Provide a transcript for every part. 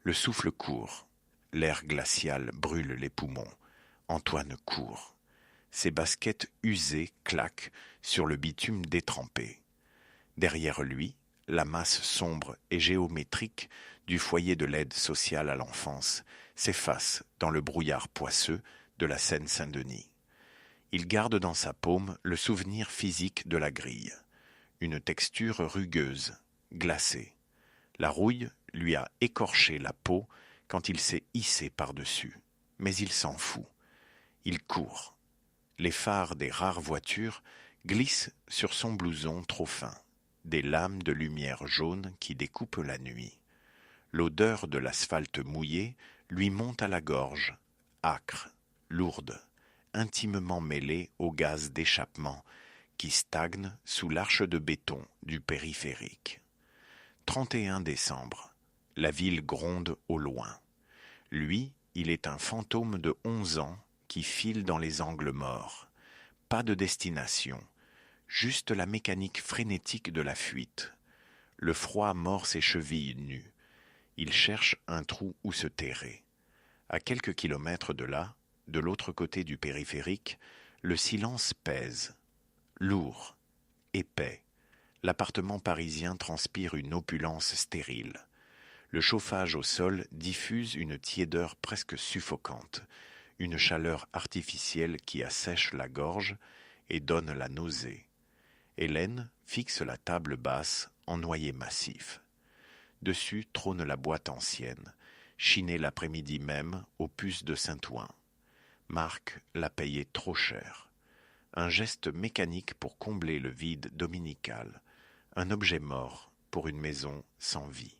Le souffle court. L'air glacial brûle les poumons. Antoine court. Ses baskets usées claquent sur le bitume détrempé. Derrière lui, la masse sombre et géométrique du foyer de l'aide sociale à l'enfance s'efface dans le brouillard poisseux de la Seine-Saint-Denis. Il garde dans sa paume le souvenir physique de la grille. Une texture rugueuse, glacée. La rouille lui a écorché la peau quand il s'est hissé par-dessus. Mais il s'en fout. Il court. Les phares des rares voitures glissent sur son blouson trop fin. Des lames de lumière jaune qui découpent la nuit. L'odeur de l'asphalte mouillé lui monte à la gorge, âcre, lourde, intimement mêlée au gaz d'échappement qui stagne sous l'arche de béton du périphérique. 31 décembre. La ville gronde au loin. Lui, il est un fantôme de 11 ans qui file dans les angles morts. Pas de destination, juste la mécanique frénétique de la fuite. Le froid mord ses chevilles nues. Il cherche un trou où se terrer. À quelques kilomètres de là, de l'autre côté du périphérique, le silence pèse. Lourd, épais. L'appartement parisien transpire une opulence stérile. Le chauffage au sol diffuse une tiédeur presque suffocante, une chaleur artificielle qui assèche la gorge et donne la nausée. Hélène fixe la table basse en noyer massif. Dessus trône la boîte ancienne, chinée l'après-midi même aux puces de Saint-Ouen. Marc l'a payé trop cher. Un geste mécanique pour combler le vide dominical. Un objet mort pour une maison sans vie.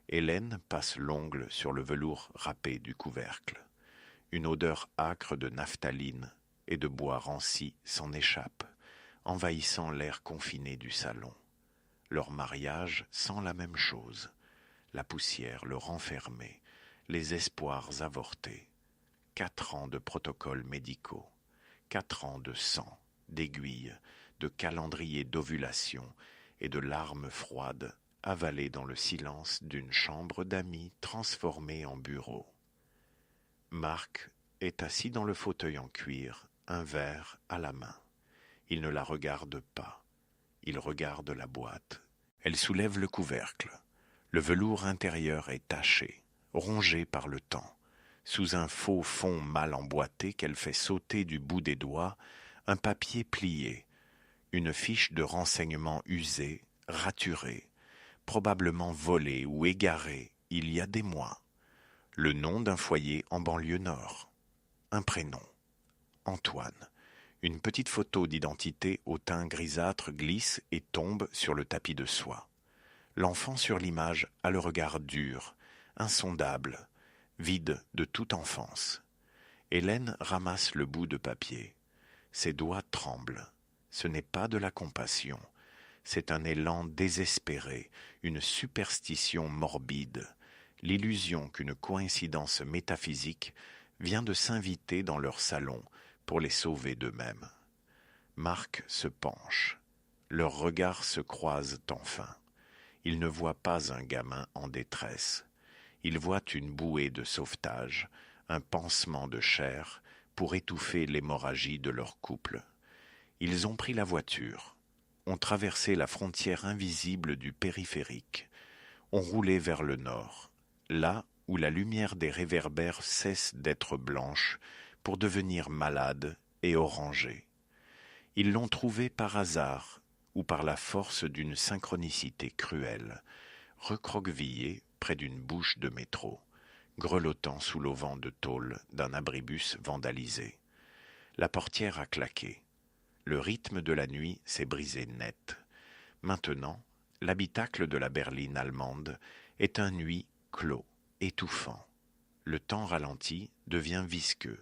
Hélène passe l'ongle sur le velours râpé du couvercle. Une odeur âcre de naphtaline et de bois ranci s'en échappe, envahissant l'air confiné du salon. Leur mariage sent la même chose. La poussière, le renfermé, les espoirs avortés. 4 ans de protocoles médicaux, 4 ans de sang, d'aiguilles, de calendrier d'ovulation et de larmes froides avalées dans le silence d'une chambre d'amis transformée en bureau. Marc est assis dans le fauteuil en cuir, un verre à la main. Il ne la regarde pas. Il regarde la boîte. Elle soulève le couvercle. Le velours intérieur est taché, rongé par le temps. Sous un faux fond mal emboîté qu'elle fait sauter du bout des doigts, un papier plié, une fiche de renseignement usée, raturée, probablement volée ou égarée il y a des mois. Le nom d'un foyer en banlieue nord. Un prénom. Antoine. Une petite photo d'identité au teint grisâtre glisse et tombe sur le tapis de soie. L'enfant sur l'image a le regard dur, insondable, vide de toute enfance. Hélène ramasse le bout de papier. Ses doigts tremblent. Ce n'est pas de la compassion. C'est un élan désespéré, une superstition morbide, l'illusion qu'une coïncidence métaphysique vient de s'inviter dans leur salon pour les sauver d'eux-mêmes. Marc se penche. Leurs regards se croisent enfin. Il ne voit pas un gamin en détresse. Il voit une bouée de sauvetage, un pansement de chair pour étouffer l'hémorragie de leur couple. Ils ont pris la voiture, ont traversé la frontière invisible du périphérique, ont roulé vers le nord, là où la lumière des réverbères cesse d'être blanche pour devenir malade et orangée. Ils l'ont trouvé par hasard ou par la force d'une synchronicité cruelle, recroquevillé près d'une bouche de métro, grelottant sous l'auvent de tôle d'un abribus vandalisé. La portière a claqué. Le rythme de la nuit s'est brisé net. Maintenant, l'habitacle de la berline allemande est un nuit clos, étouffant. Le temps ralenti devient visqueux.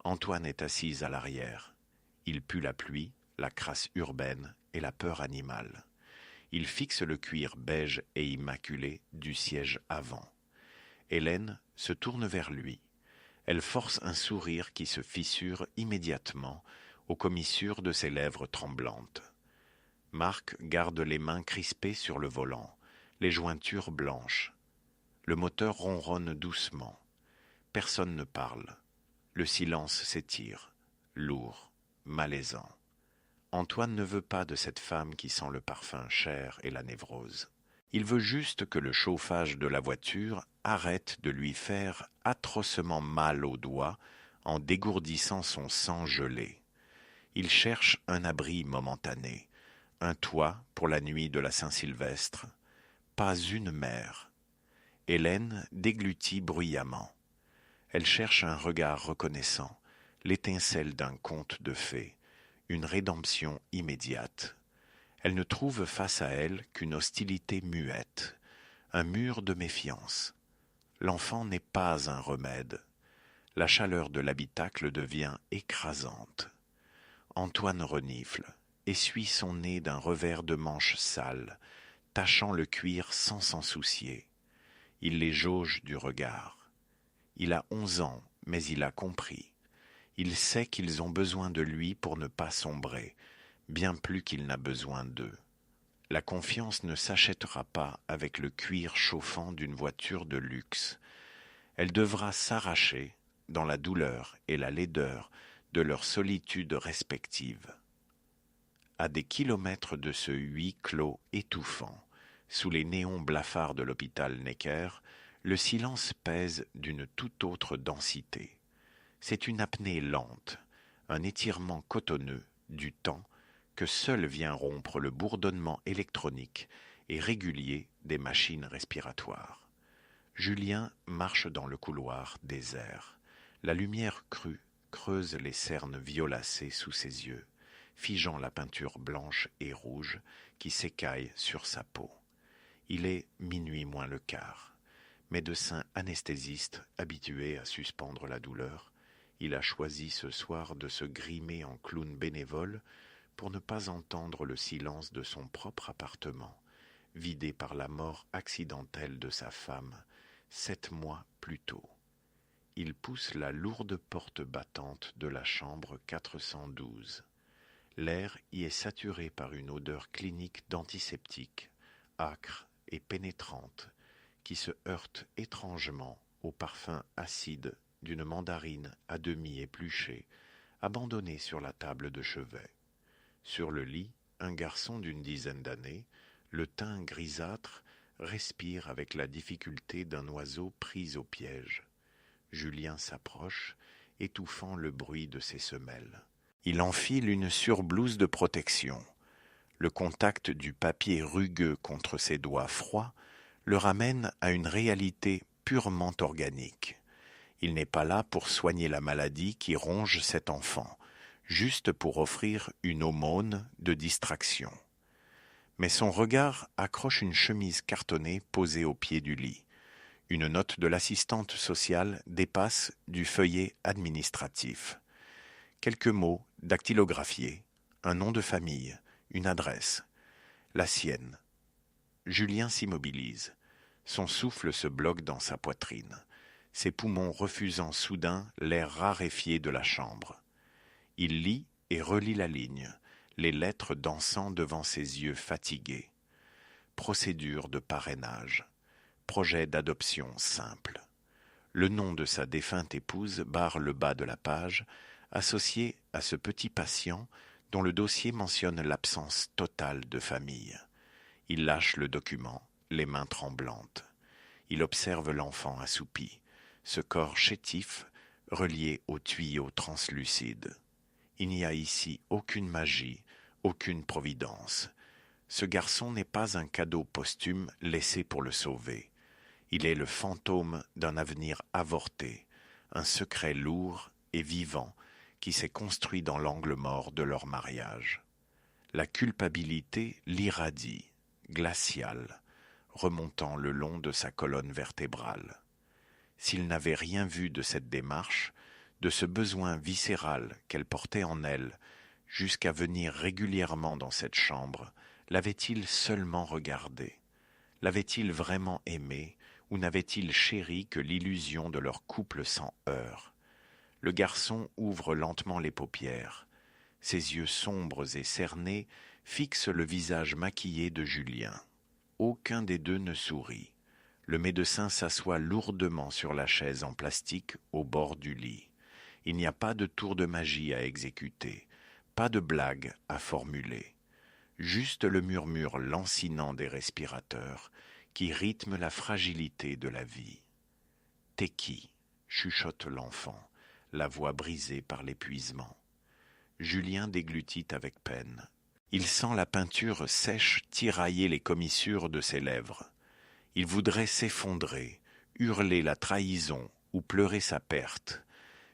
Antoine est assise à l'arrière. Il pue la pluie, la crasse urbaine et la peur animale. Il fixe le cuir beige et immaculé du siège avant. Hélène se tourne vers lui. Elle force un sourire qui se fissure immédiatement aux commissures de ses lèvres tremblantes. Marc garde les mains crispées sur le volant, les jointures blanches. Le moteur ronronne doucement. Personne ne parle. Le silence s'étire, lourd, malaisant. Antoine ne veut pas de cette femme qui sent le parfum cher et la névrose. Il veut juste que le chauffage de la voiture arrête de lui faire atrocement mal aux doigts en dégourdissant son sang gelé. Il cherche un abri momentané, un toit pour la nuit de la Saint-Sylvestre. Pas une mère. Hélène déglutit bruyamment. Elle cherche un regard reconnaissant, l'étincelle d'un conte de fées, une rédemption immédiate. Elle ne trouve face à elle qu'une hostilité muette, un mur de méfiance. L'enfant n'est pas un remède. La chaleur de l'habitacle devient écrasante. Antoine renifle, essuie son nez d'un revers de manche sale, tachant le cuir sans s'en soucier. Il les jauge du regard. Il a 11 ans, mais il a compris. Il sait qu'ils ont besoin de lui pour ne pas sombrer, bien plus qu'il n'a besoin d'eux. La confiance ne s'achètera pas avec le cuir chauffant d'une voiture de luxe. Elle devra s'arracher dans la douleur et la laideur de leur solitude respective. À des kilomètres de ce huis clos étouffant, sous les néons blafards de l'hôpital Necker, le silence pèse d'une toute autre densité. C'est une apnée lente, un étirement cotonneux du temps que seul vient rompre le bourdonnement électronique et régulier des machines respiratoires. Julien marche dans le couloir désert. La lumière crue creuse les cernes violacées sous ses yeux, figeant la peinture blanche et rouge qui s'écaille sur sa peau. Il est minuit moins le quart. Médecin anesthésiste habitué à suspendre la douleur, il a choisi ce soir de se grimer en clown bénévole pour ne pas entendre le silence de son propre appartement, vidé par la mort accidentelle de sa femme, 7 mois plus tôt. Il pousse la lourde porte battante de la chambre 412. L'air y est saturé par une odeur clinique d'antiseptique, âcre et pénétrante, qui se heurte étrangement au parfum acide d'une mandarine à demi épluchée, abandonnée sur la table de chevet. Sur le lit, un garçon d'une dizaine d'années, le teint grisâtre, respire avec la difficulté d'un oiseau pris au piège. Julien s'approche, étouffant le bruit de ses semelles. Il enfile une surblouse de protection. Le contact du papier rugueux contre ses doigts froids le ramène à une réalité purement organique. Il n'est pas là pour soigner la maladie qui ronge cet enfant, juste pour offrir une aumône de distraction. Mais son regard accroche une chemise cartonnée posée au pied du lit. Une note de l'assistante sociale dépasse du feuillet administratif. Quelques mots dactylographiés, un nom de famille, une adresse, la sienne. Julien s'immobilise. Son souffle se bloque dans sa poitrine, ses poumons refusant soudain l'air raréfié de la chambre. Il lit et relit la ligne, les lettres dansant devant ses yeux fatigués. Procédure de parrainage. Projet d'adoption simple. Le nom de sa défunte épouse barre le bas de la page, associé à ce petit patient dont le dossier mentionne l'absence totale de famille. Il lâche le document, les mains tremblantes. Il observe l'enfant assoupi, ce corps chétif relié au tuyau translucide. Il n'y a ici aucune magie, aucune providence. Ce garçon n'est pas un cadeau posthume laissé pour le sauver. Il est le fantôme d'un avenir avorté, un secret lourd et vivant qui s'est construit dans l'angle mort de leur mariage. La culpabilité l'irradie, glaciale, remontant le long de sa colonne vertébrale. S'il n'avait rien vu de cette démarche, de ce besoin viscéral qu'elle portait en elle, jusqu'à venir régulièrement dans cette chambre, l'avait-il seulement regardé? L'avait-il vraiment aimé, ou n'avait-il chéri que l'illusion de leur couple sans heurts? Le garçon ouvre lentement les paupières. Ses yeux sombres et cernés fixent le visage maquillé de Julien. Aucun des deux ne sourit. Le médecin s'assoit lourdement sur la chaise en plastique au bord du lit. Il n'y a pas de tour de magie à exécuter, pas de blague à formuler. Juste le murmure lancinant des respirateurs qui rythme la fragilité de la vie. « T'es qui ?» chuchote l'enfant, la voix brisée par l'épuisement. Julien déglutit avec peine. Il sent la peinture sèche tirailler les commissures de ses lèvres. Il voudrait s'effondrer, hurler la trahison ou pleurer sa perte.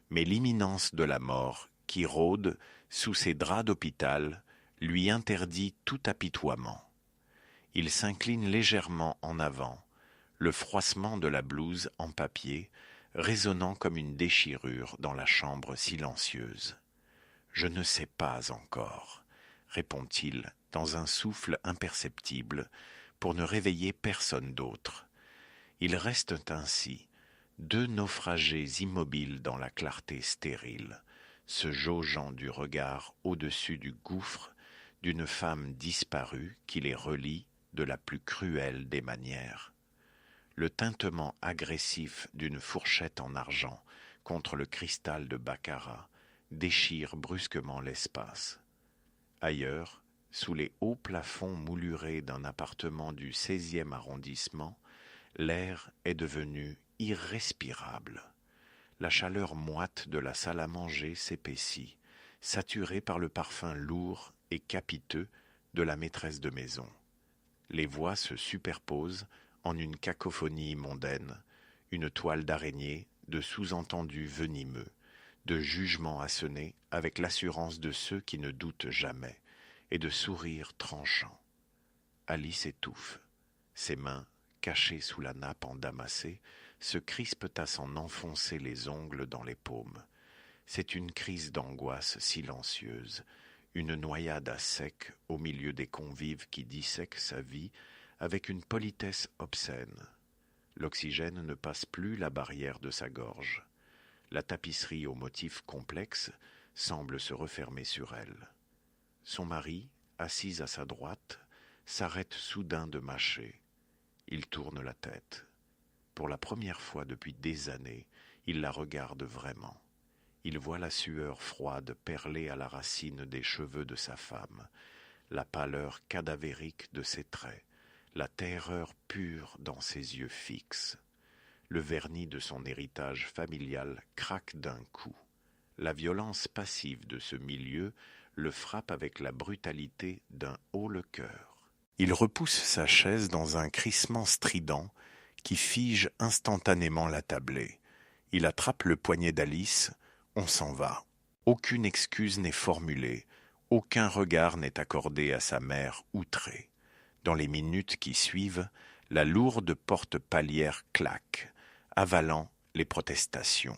Mais l'imminence de la mort, qui rôde sous ses draps d'hôpital, lui interdit tout apitoiement. Il s'incline légèrement en avant, le froissement de la blouse en papier résonnant comme une déchirure dans la chambre silencieuse. « Je ne sais pas encore, » répond-il dans un souffle imperceptible pour ne réveiller personne d'autre. Ils restent ainsi, deux naufragés immobiles dans la clarté stérile, se jaugeant du regard au-dessus du gouffre d'une femme disparue qui les relie de la plus cruelle des manières. Le tintement agressif d'une fourchette en argent contre le cristal de baccarat déchire brusquement l'espace. Ailleurs, sous les hauts plafonds moulurés d'un appartement du 16e arrondissement, l'air est devenu irrespirable. La chaleur moite de la salle à manger s'épaissit, saturée par le parfum lourd et capiteux de la maîtresse de maison. Les voix se superposent en une cacophonie mondaine, une toile d'araignée de sous-entendus venimeux, de jugements assenés avec l'assurance de ceux qui ne doutent jamais, et de sourires tranchants. Alice étouffe. Ses mains, cachées sous la nappe en damassé, se crispent à s'en enfoncer les ongles dans les paumes. C'est une crise d'angoisse silencieuse, une noyade à sec au milieu des convives qui dissèquent sa vie avec une politesse obscène. L'oxygène ne passe plus la barrière de sa gorge. La tapisserie aux motifs complexes semble se refermer sur elle. Son mari, assis à sa droite, s'arrête soudain de mâcher. Il tourne la tête. Pour la première fois depuis des années, il la regarde vraiment. Il voit la sueur froide perler à la racine des cheveux de sa femme, la pâleur cadavérique de ses traits, la terreur pure dans ses yeux fixes. Le vernis de son héritage familial craque d'un coup. La violence passive de ce milieu le frappe avec la brutalité d'un haut-le-cœur. Il repousse sa chaise dans un crissement strident qui fige instantanément la tablée. Il attrape le poignet d'Alice. On s'en va. Aucune excuse n'est formulée, aucun regard n'est accordé à sa mère outrée. Dans les minutes qui suivent, la lourde porte palière claque, avalant les protestations.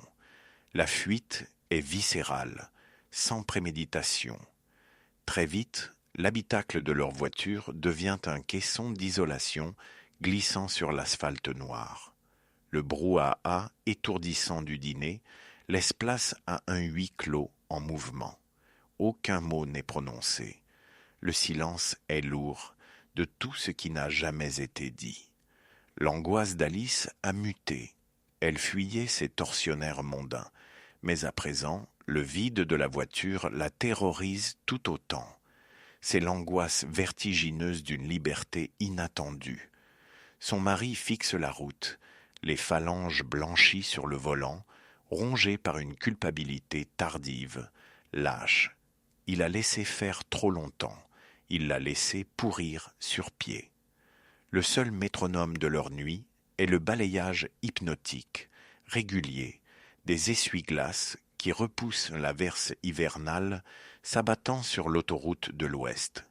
La fuite est viscérale, sans préméditation. Très vite, l'habitacle de leur voiture devient un caisson d'isolation glissant sur l'asphalte noir. Le brouhaha étourdissant du dîner laisse place à un huis clos en mouvement. Aucun mot n'est prononcé. Le silence est lourd de tout ce qui n'a jamais été dit. L'angoisse d'Alice a muté. Elle fuyait ces tortionnaires mondains. Mais à présent, le vide de la voiture la terrorise tout autant. C'est l'angoisse vertigineuse d'une liberté inattendue. Son mari fixe la route, les phalanges blanchies sur le volant, rongé par une culpabilité tardive, lâche. Il a laissé faire trop longtemps. Il l'a laissé pourrir sur pied. Le seul métronome de leur nuit est le balayage hypnotique, régulier, des essuie-glaces qui repoussent l'averse hivernale s'abattant sur l'autoroute de l'Ouest.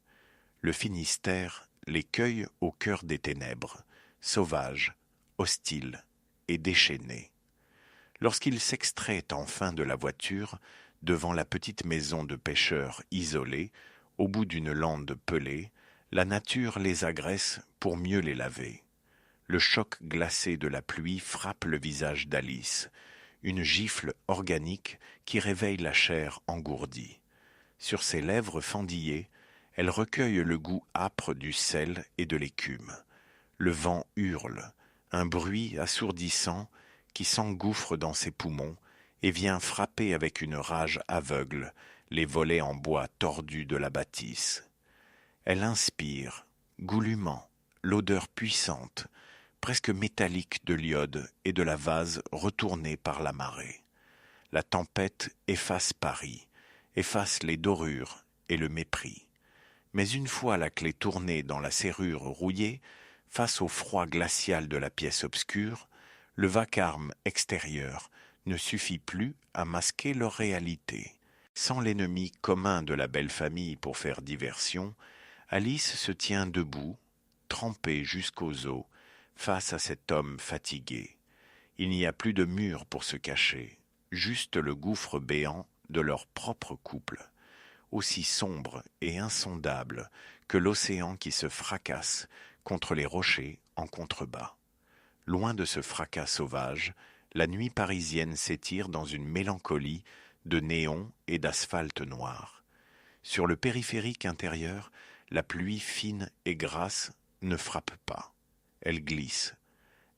Le Finistère les cueille au cœur des ténèbres, sauvages, hostiles et déchaînés. Lorsqu'ils s'extraient enfin de la voiture, devant la petite maison de pêcheurs isolée, au bout d'une lande pelée, la nature les agresse pour mieux les laver. Le choc glacé de la pluie frappe le visage d'Alice, une gifle organique qui réveille la chair engourdie. Sur ses lèvres fendillées, elle recueille le goût âpre du sel et de l'écume. Le vent hurle, un bruit assourdissant qui s'engouffre dans ses poumons et vient frapper avec une rage aveugle les volets en bois tordus de la bâtisse. Elle inspire, goulûment, l'odeur puissante, presque métallique de l'iode et de la vase retournée par la marée. La tempête efface Paris, efface les dorures et le mépris. Mais une fois la clé tournée dans la serrure rouillée, face au froid glacial de la pièce obscure, le vacarme extérieur ne suffit plus à masquer leur réalité. Sans l'ennemi commun de la belle famille pour faire diversion, Alice se tient debout, trempée jusqu'aux os, face à cet homme fatigué. Il n'y a plus de mur pour se cacher, juste le gouffre béant de leur propre couple, aussi sombre et insondable que l'océan qui se fracasse contre les rochers en contrebas. Loin de ce fracas sauvage, la nuit parisienne s'étire dans une mélancolie de néons et d'asphalte noir. Sur le périphérique intérieur, la pluie fine et grasse ne frappe pas. Elle glisse.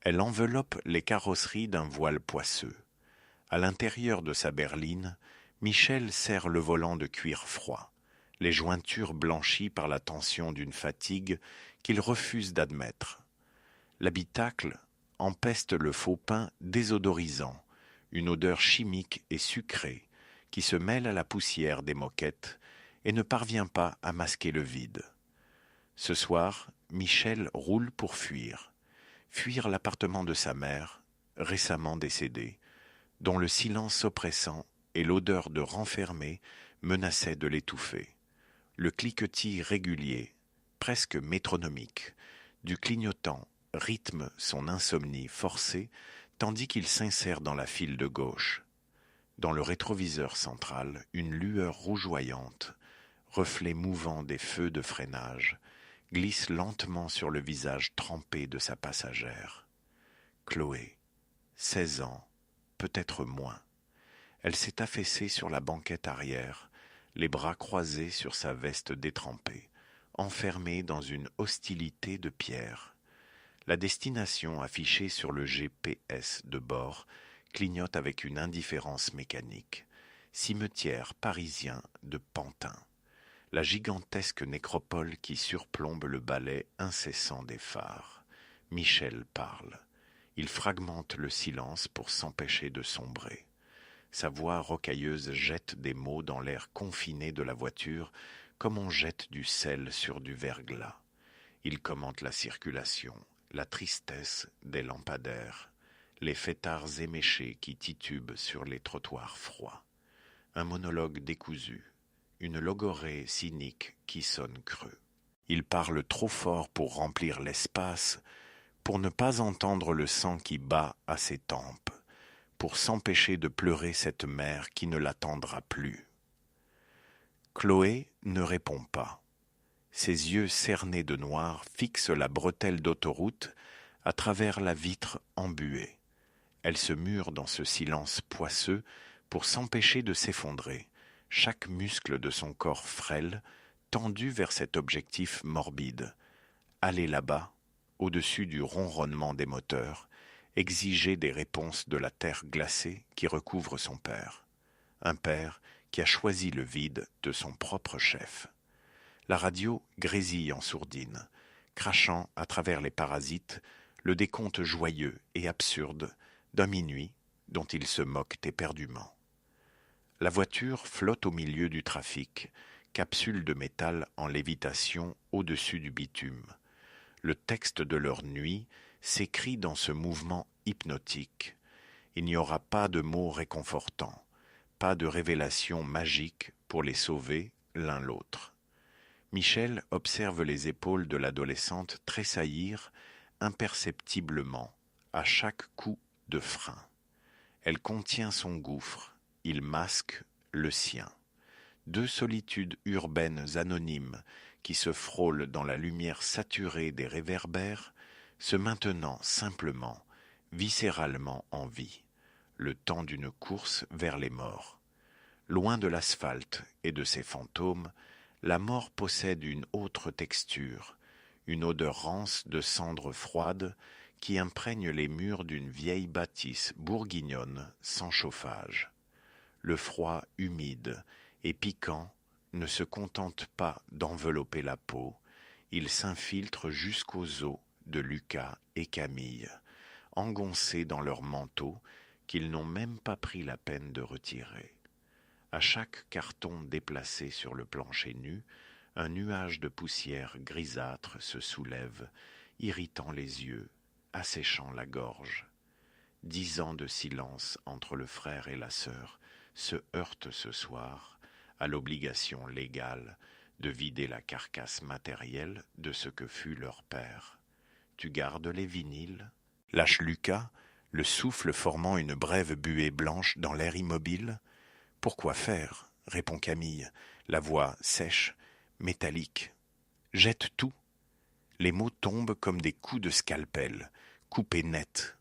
Elle enveloppe les carrosseries d'un voile poisseux. À l'intérieur de sa berline, Michel serre le volant de cuir froid, les jointures blanchies par la tension d'une fatigue qu'il refuse d'admettre. L'habitacle empeste le faux pain désodorisant, une odeur chimique et sucrée qui se mêle à la poussière des moquettes et ne parvient pas à masquer le vide. Ce soir, Michel roule pour fuir l'appartement de sa mère, récemment décédée, dont le silence oppressant et l'odeur de renfermé menaçaient de l'étouffer. Le cliquetis régulier, presque métronomique, du clignotant rythme son insomnie forcée tandis qu'il s'insère dans la file de gauche. Dans le rétroviseur central, une lueur rougeoyante, reflet mouvant des feux de freinage, glisse lentement sur le visage trempé de sa passagère. Chloé, 16 ans, peut-être moins. Elle s'est affaissée sur la banquette arrière, les bras croisés sur sa veste détrempée, enfermée dans une hostilité de pierre. La destination affichée sur le GPS de bord clignote avec une indifférence mécanique. Cimetière parisien de Pantin. La gigantesque nécropole qui surplombe le balai incessant des phares. Michel parle. Il fragmente le silence pour s'empêcher de sombrer. Sa voix rocailleuse jette des mots dans l'air confiné de la voiture comme on jette du sel sur du verglas. Il commente la circulation, la tristesse des lampadaires, les fêtards éméchés qui titubent sur les trottoirs froids. Un monologue décousu, une logorrhée cynique qui sonne creux. Il parle trop fort pour remplir l'espace, pour ne pas entendre le sang qui bat à ses tempes, pour s'empêcher de pleurer cette mère qui ne l'attendra plus. Chloé ne répond pas. Ses yeux cernés de noir fixent la bretelle d'autoroute à travers la vitre embuée. Elle se mure dans ce silence poisseux pour s'empêcher de s'effondrer, chaque muscle de son corps frêle tendu vers cet objectif morbide. Aller là-bas, au-dessus du ronronnement des moteurs, exiger des réponses de la terre glacée qui recouvre son père. Un père qui a choisi le vide de son propre chef. La radio grésille en sourdine, crachant à travers les parasites le décompte joyeux et absurde d'un minuit dont il se moque éperdument. La voiture flotte au milieu du trafic, capsule de métal en lévitation au-dessus du bitume. Le texte de leur nuit s'écrit dans ce mouvement hypnotique. Il n'y aura pas de mots réconfortants, pas de révélation magique pour les sauver l'un l'autre. Michel observe les épaules de l'adolescente tressaillir imperceptiblement à chaque coup de frein. Elle contient son gouffre, il masque le sien. Deux solitudes urbaines anonymes qui se frôlent dans la lumière saturée des réverbères, se maintenant simplement, viscéralement en vie, le temps d'une course vers les morts. Loin de l'asphalte et de ses fantômes, la mort possède une autre texture, une odeur rance de cendres froides qui imprègne les murs d'une vieille bâtisse bourguignonne sans chauffage. Le froid humide et piquant ne se contente pas d'envelopper la peau, il s'infiltre jusqu'aux os de Lucas et Camille, engoncés dans leurs manteaux qu'ils n'ont même pas pris la peine de retirer. À chaque carton déplacé sur le plancher nu, un nuage de poussière grisâtre se soulève, irritant les yeux, asséchant la gorge. 10 ans de silence entre le frère et la sœur se heurtent ce soir à l'obligation légale de vider la carcasse matérielle de ce que fut leur père. Tu gardes les vinyles ? Lâche Lucas, le souffle formant une brève buée blanche dans l'air immobile. Pourquoi faire ? Répond Camille, la voix sèche, métallique. Jette tout. Les mots tombent comme des coups de scalpel, coupés net.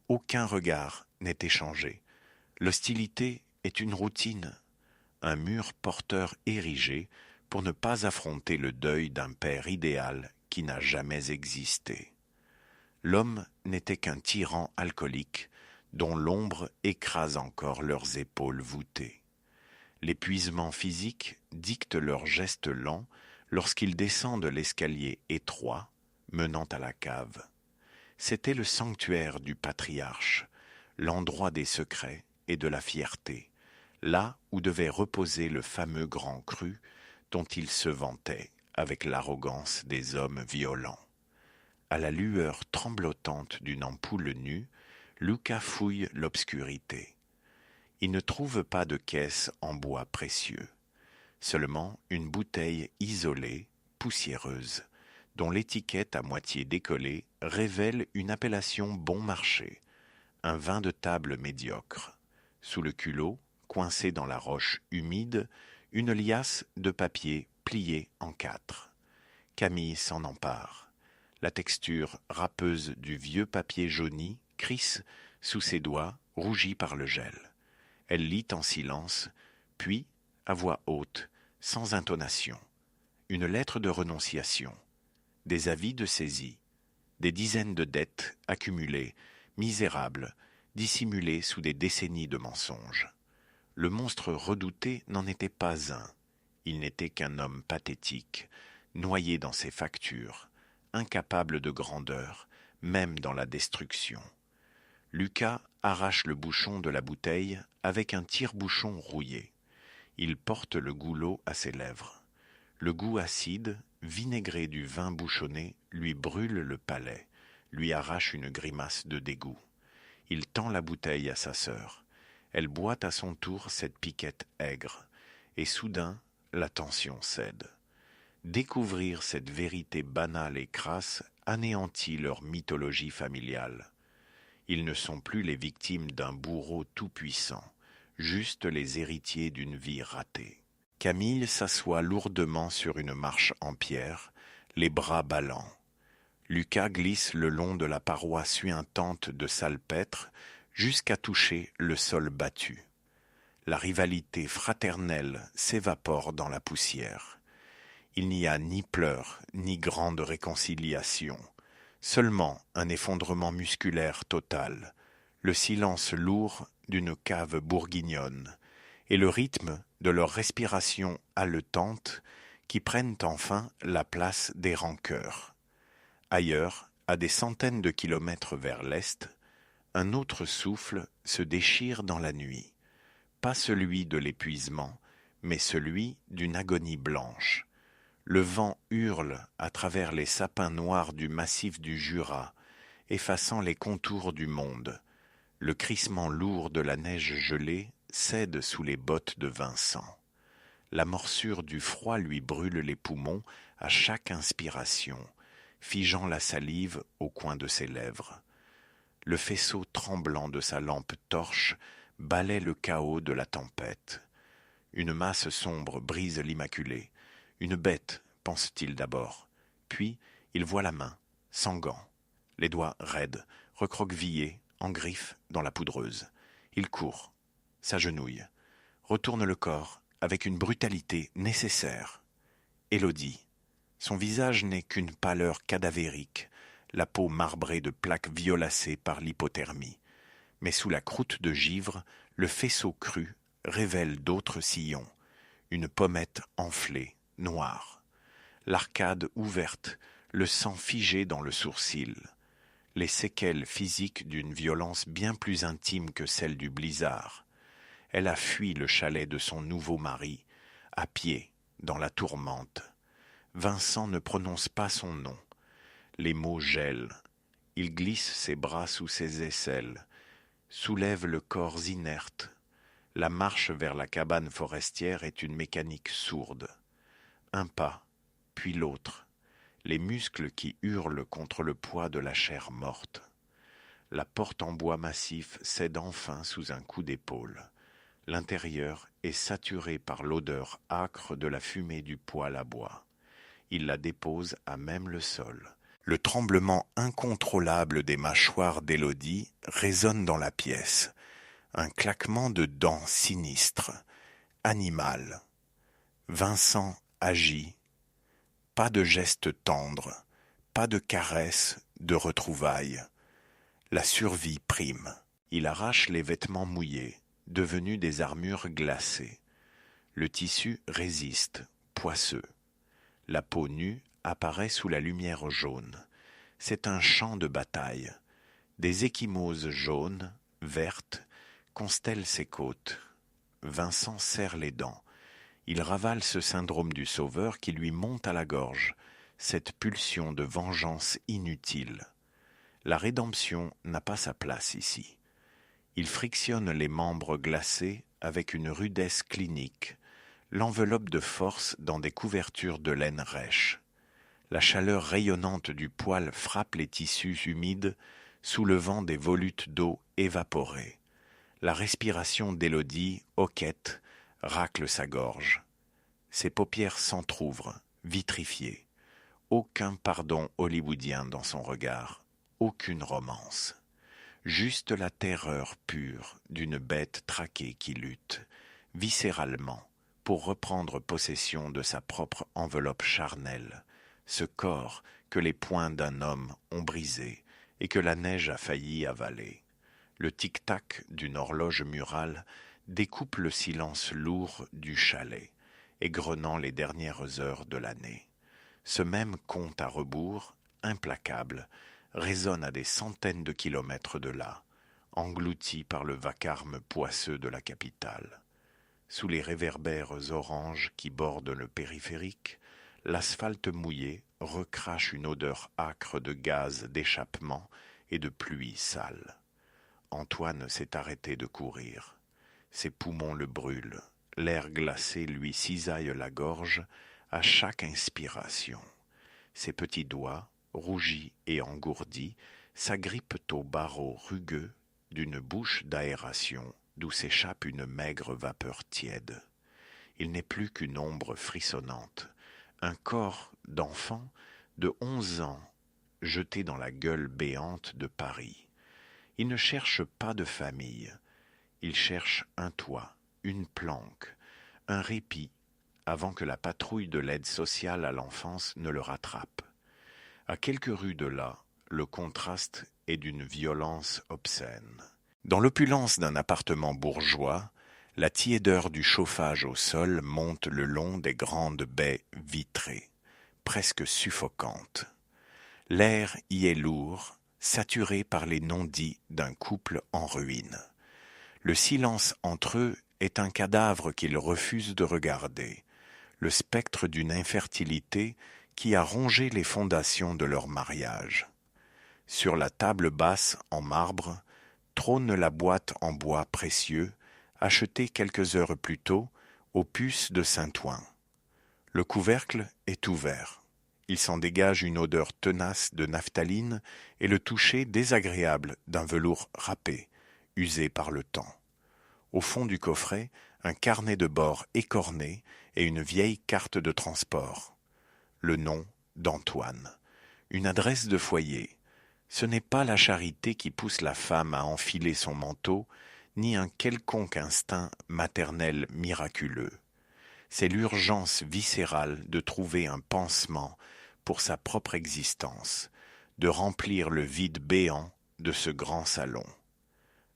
Aucun regard n'est échangé. L'hostilité est une routine, un mur porteur érigé pour ne pas affronter le deuil d'un père idéal qui n'a jamais existé. L'homme n'était qu'un tyran alcoolique dont l'ombre écrase encore leurs épaules voûtées. L'épuisement physique dicte leurs gestes lents lorsqu'ils descendent l'escalier étroit menant à la cave. C'était le sanctuaire du patriarche, l'endroit des secrets et de la fierté, là où devait reposer le fameux grand cru dont il se vantait avec l'arrogance des hommes violents. À la lueur tremblotante d'une ampoule nue, Lucas fouille l'obscurité. Il ne trouve pas de caisse en bois précieux, seulement une bouteille isolée, poussiéreuse, dont l'étiquette à moitié décollée révèle une appellation bon marché, un vin de table médiocre. Sous le culot, coincé dans la roche humide, une liasse de papier pliée en 4. Camille s'en empare. La texture râpeuse du vieux papier jauni crisse sous ses doigts, rougis par le gel. Elle lit en silence, puis, à voix haute, sans intonation, une lettre de renonciation, des avis de saisie, des dizaines de dettes accumulées, misérables, dissimulées sous des décennies de mensonges. Le monstre redouté n'en était pas un. Il n'était qu'un homme pathétique, noyé dans ses factures, incapable de grandeur, même dans la destruction. Lucas arrache le bouchon de la bouteille avec un tire-bouchon rouillé. Il porte le goulot à ses lèvres. Le goût acide, vinaigré du vin bouchonné, lui brûle le palais, lui arrache une grimace de dégoût. Il tend la bouteille à sa sœur. Elle boit à son tour cette piquette aigre, et soudain, la tension cède. Découvrir cette vérité banale et crasse anéantit leur mythologie familiale. Ils ne sont plus les victimes d'un bourreau tout-puissant, juste les héritiers d'une vie ratée. Camille s'assoit lourdement sur une marche en pierre, les bras ballants. Lucas glisse le long de la paroi suintante de salpêtre jusqu'à toucher le sol battu. La rivalité fraternelle s'évapore dans la poussière. Il n'y a ni pleurs, ni grande réconciliation, seulement un effondrement musculaire total, le silence lourd d'une cave bourguignonne, et le rythme de leur respiration haletante qui prennent enfin la place des rancœurs. Ailleurs, à des centaines de kilomètres vers l'est, un autre souffle se déchire dans la nuit, pas celui de l'épuisement, mais celui d'une agonie blanche. Le vent hurle à travers les sapins noirs du massif du Jura, effaçant les contours du monde. Le crissement lourd de la neige gelée cède sous les bottes de Vincent. La morsure du froid lui brûle les poumons à chaque inspiration, figeant la salive au coin de ses lèvres. Le faisceau tremblant de sa lampe torche balaie le chaos de la tempête. Une masse sombre brise l'immaculé. Une bête, pense-t-il d'abord. Puis, il voit la main, sans gants, les doigts raides, recroquevillés, en griffes dans la poudreuse. Il court, s'agenouille, retourne le corps avec une brutalité nécessaire. Élodie. Son visage n'est qu'une pâleur cadavérique, la peau marbrée de plaques violacées par l'hypothermie. Mais sous la croûte de givre, le faisceau cru révèle d'autres sillons, une pommette enflée, noire, l'arcade ouverte, le sang figé dans le sourcil, les séquelles physiques d'une violence bien plus intime que celle du blizzard. Elle a fui le chalet de son nouveau mari, à pied, dans la tourmente. Vincent ne prononce pas son nom. Les mots gèlent. Il glisse ses bras sous ses aisselles, soulève le corps inerte. La marche vers la cabane forestière est une mécanique sourde. Un pas, puis l'autre, les muscles qui hurlent contre le poids de la chair morte. La porte en bois massif cède enfin sous un coup d'épaule. L'intérieur est saturé par l'odeur âcre de la fumée du poêle à bois. Il la dépose à même le sol. Le tremblement incontrôlable des mâchoires d'Élodie résonne dans la pièce. Un claquement de dents sinistre, animal. Vincent agit. Pas de geste tendre, pas de caresse, de retrouvailles. La survie prime. Il arrache les vêtements mouillés, devenus des armures glacées. Le tissu résiste, poisseux. La peau nue apparaît sous la lumière jaune. C'est un champ de bataille. Des ecchymoses jaunes, vertes, constellent ses côtes. Vincent serre les dents. Il ravale ce syndrome du sauveur qui lui monte à la gorge, cette pulsion de vengeance inutile. La rédemption n'a pas sa place ici. Il frictionne les membres glacés avec une rudesse clinique, l'enveloppe de force dans des couvertures de laine rêche. La chaleur rayonnante du poêle frappe les tissus humides, soulevant des volutes d'eau évaporées. La respiration d'Élodie, hoquette, racle sa gorge. Ses paupières s'entr'ouvrent, vitrifiées. Aucun pardon hollywoodien dans son regard, aucune romance. Juste la terreur pure d'une bête traquée qui lutte, viscéralement, pour reprendre possession de sa propre enveloppe charnelle, ce corps que les poings d'un homme ont brisé et que la neige a failli avaler. Le tic-tac d'une horloge murale découpe le silence lourd du chalet, égrenant les dernières heures de l'année. Ce même compte à rebours, implacable, résonne à des centaines de kilomètres de là, englouti par le vacarme poisseux de la capitale. Sous les réverbères oranges qui bordent le périphérique, l'asphalte mouillé recrache une odeur âcre de gaz d'échappement et de pluie sale. Antoine s'est arrêté de courir. Ses poumons le brûlent. L'air glacé lui cisaille la gorge à chaque inspiration. Ses petits doigts, rougis et engourdis, s'agrippent aux barreaux rugueux d'une bouche d'aération d'où s'échappe une maigre vapeur tiède. Il n'est plus qu'une ombre frissonnante, un corps d'enfant de 11 ans jeté dans la gueule béante de Paris. Il ne cherche pas de famille, il cherche un toit, une planque, un répit avant que la patrouille de l'aide sociale à l'enfance ne le rattrape. À quelques rues de là, le contraste est d'une violence obscène. Dans l'opulence d'un appartement bourgeois, la tiédeur du chauffage au sol monte le long des grandes baies vitrées, presque suffocantes. L'air y est lourd, saturé par les non-dits d'un couple en ruine. Le silence entre eux est un cadavre qu'ils refusent de regarder, le spectre d'une infertilité qui a rongé les fondations de leur mariage. Sur la table basse en marbre, trône la boîte en bois précieux, achetée quelques heures plus tôt aux puces de Saint-Ouen. Le couvercle est ouvert. Il s'en dégage une odeur tenace de naphtaline et le toucher désagréable d'un velours râpé, usé par le temps. Au fond du coffret, un carnet de bord écorné et une vieille carte de transport. Le nom d'Antoine. Une adresse de foyer. Ce n'est pas la charité qui pousse la femme à enfiler son manteau, ni un quelconque instinct maternel miraculeux. C'est l'urgence viscérale de trouver un pansement pour sa propre existence, de remplir le vide béant de ce grand salon.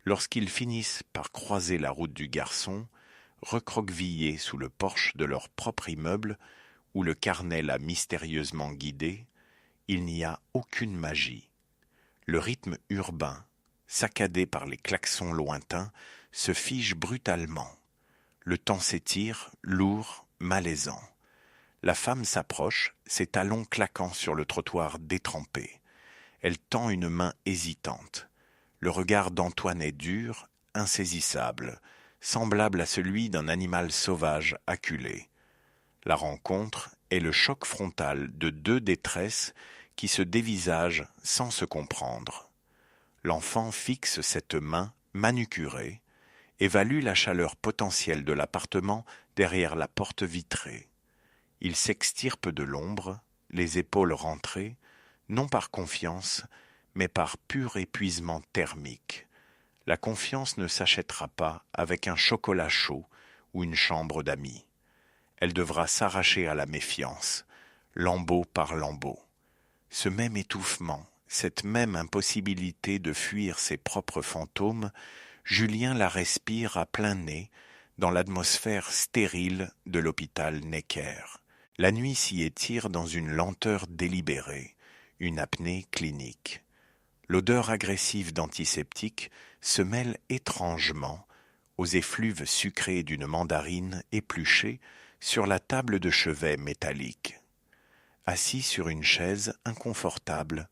Lorsqu'ils finissent par croiser la route du garçon, recroquevillés sous le porche de leur propre immeuble, où le carnet l'a mystérieusement guidé, il n'y a aucune magie. Le rythme urbain, saccadé par les klaxons lointains, se fige brutalement. Le temps s'étire, lourd, malaisant. La femme s'approche, ses talons claquant sur le trottoir détrempé. Elle tend une main hésitante. Le regard d'Antoine est dur, insaisissable, semblable à celui d'un animal sauvage acculé. La rencontre est le choc frontal de deux détresses qui se dévisagent sans se comprendre. L'enfant fixe cette main manucurée, évalue la chaleur potentielle de l'appartement derrière la porte vitrée. Il s'extirpe de l'ombre, les épaules rentrées, non par confiance, mais par pur épuisement thermique. La confiance ne s'achètera pas avec un chocolat chaud ou une chambre d'amis. Elle devra s'arracher à la méfiance, lambeau par lambeau. Ce même étouffement, cette même impossibilité de fuir ses propres fantômes, Julien la respire à plein nez dans l'atmosphère stérile de l'hôpital Necker. La nuit s'y étire dans une lenteur délibérée, une apnée clinique. L'odeur agressive d'antiseptique se mêle étrangement aux effluves sucrés d'une mandarine épluchée sur la table de chevet métallique. Assis sur une chaise inconfortable,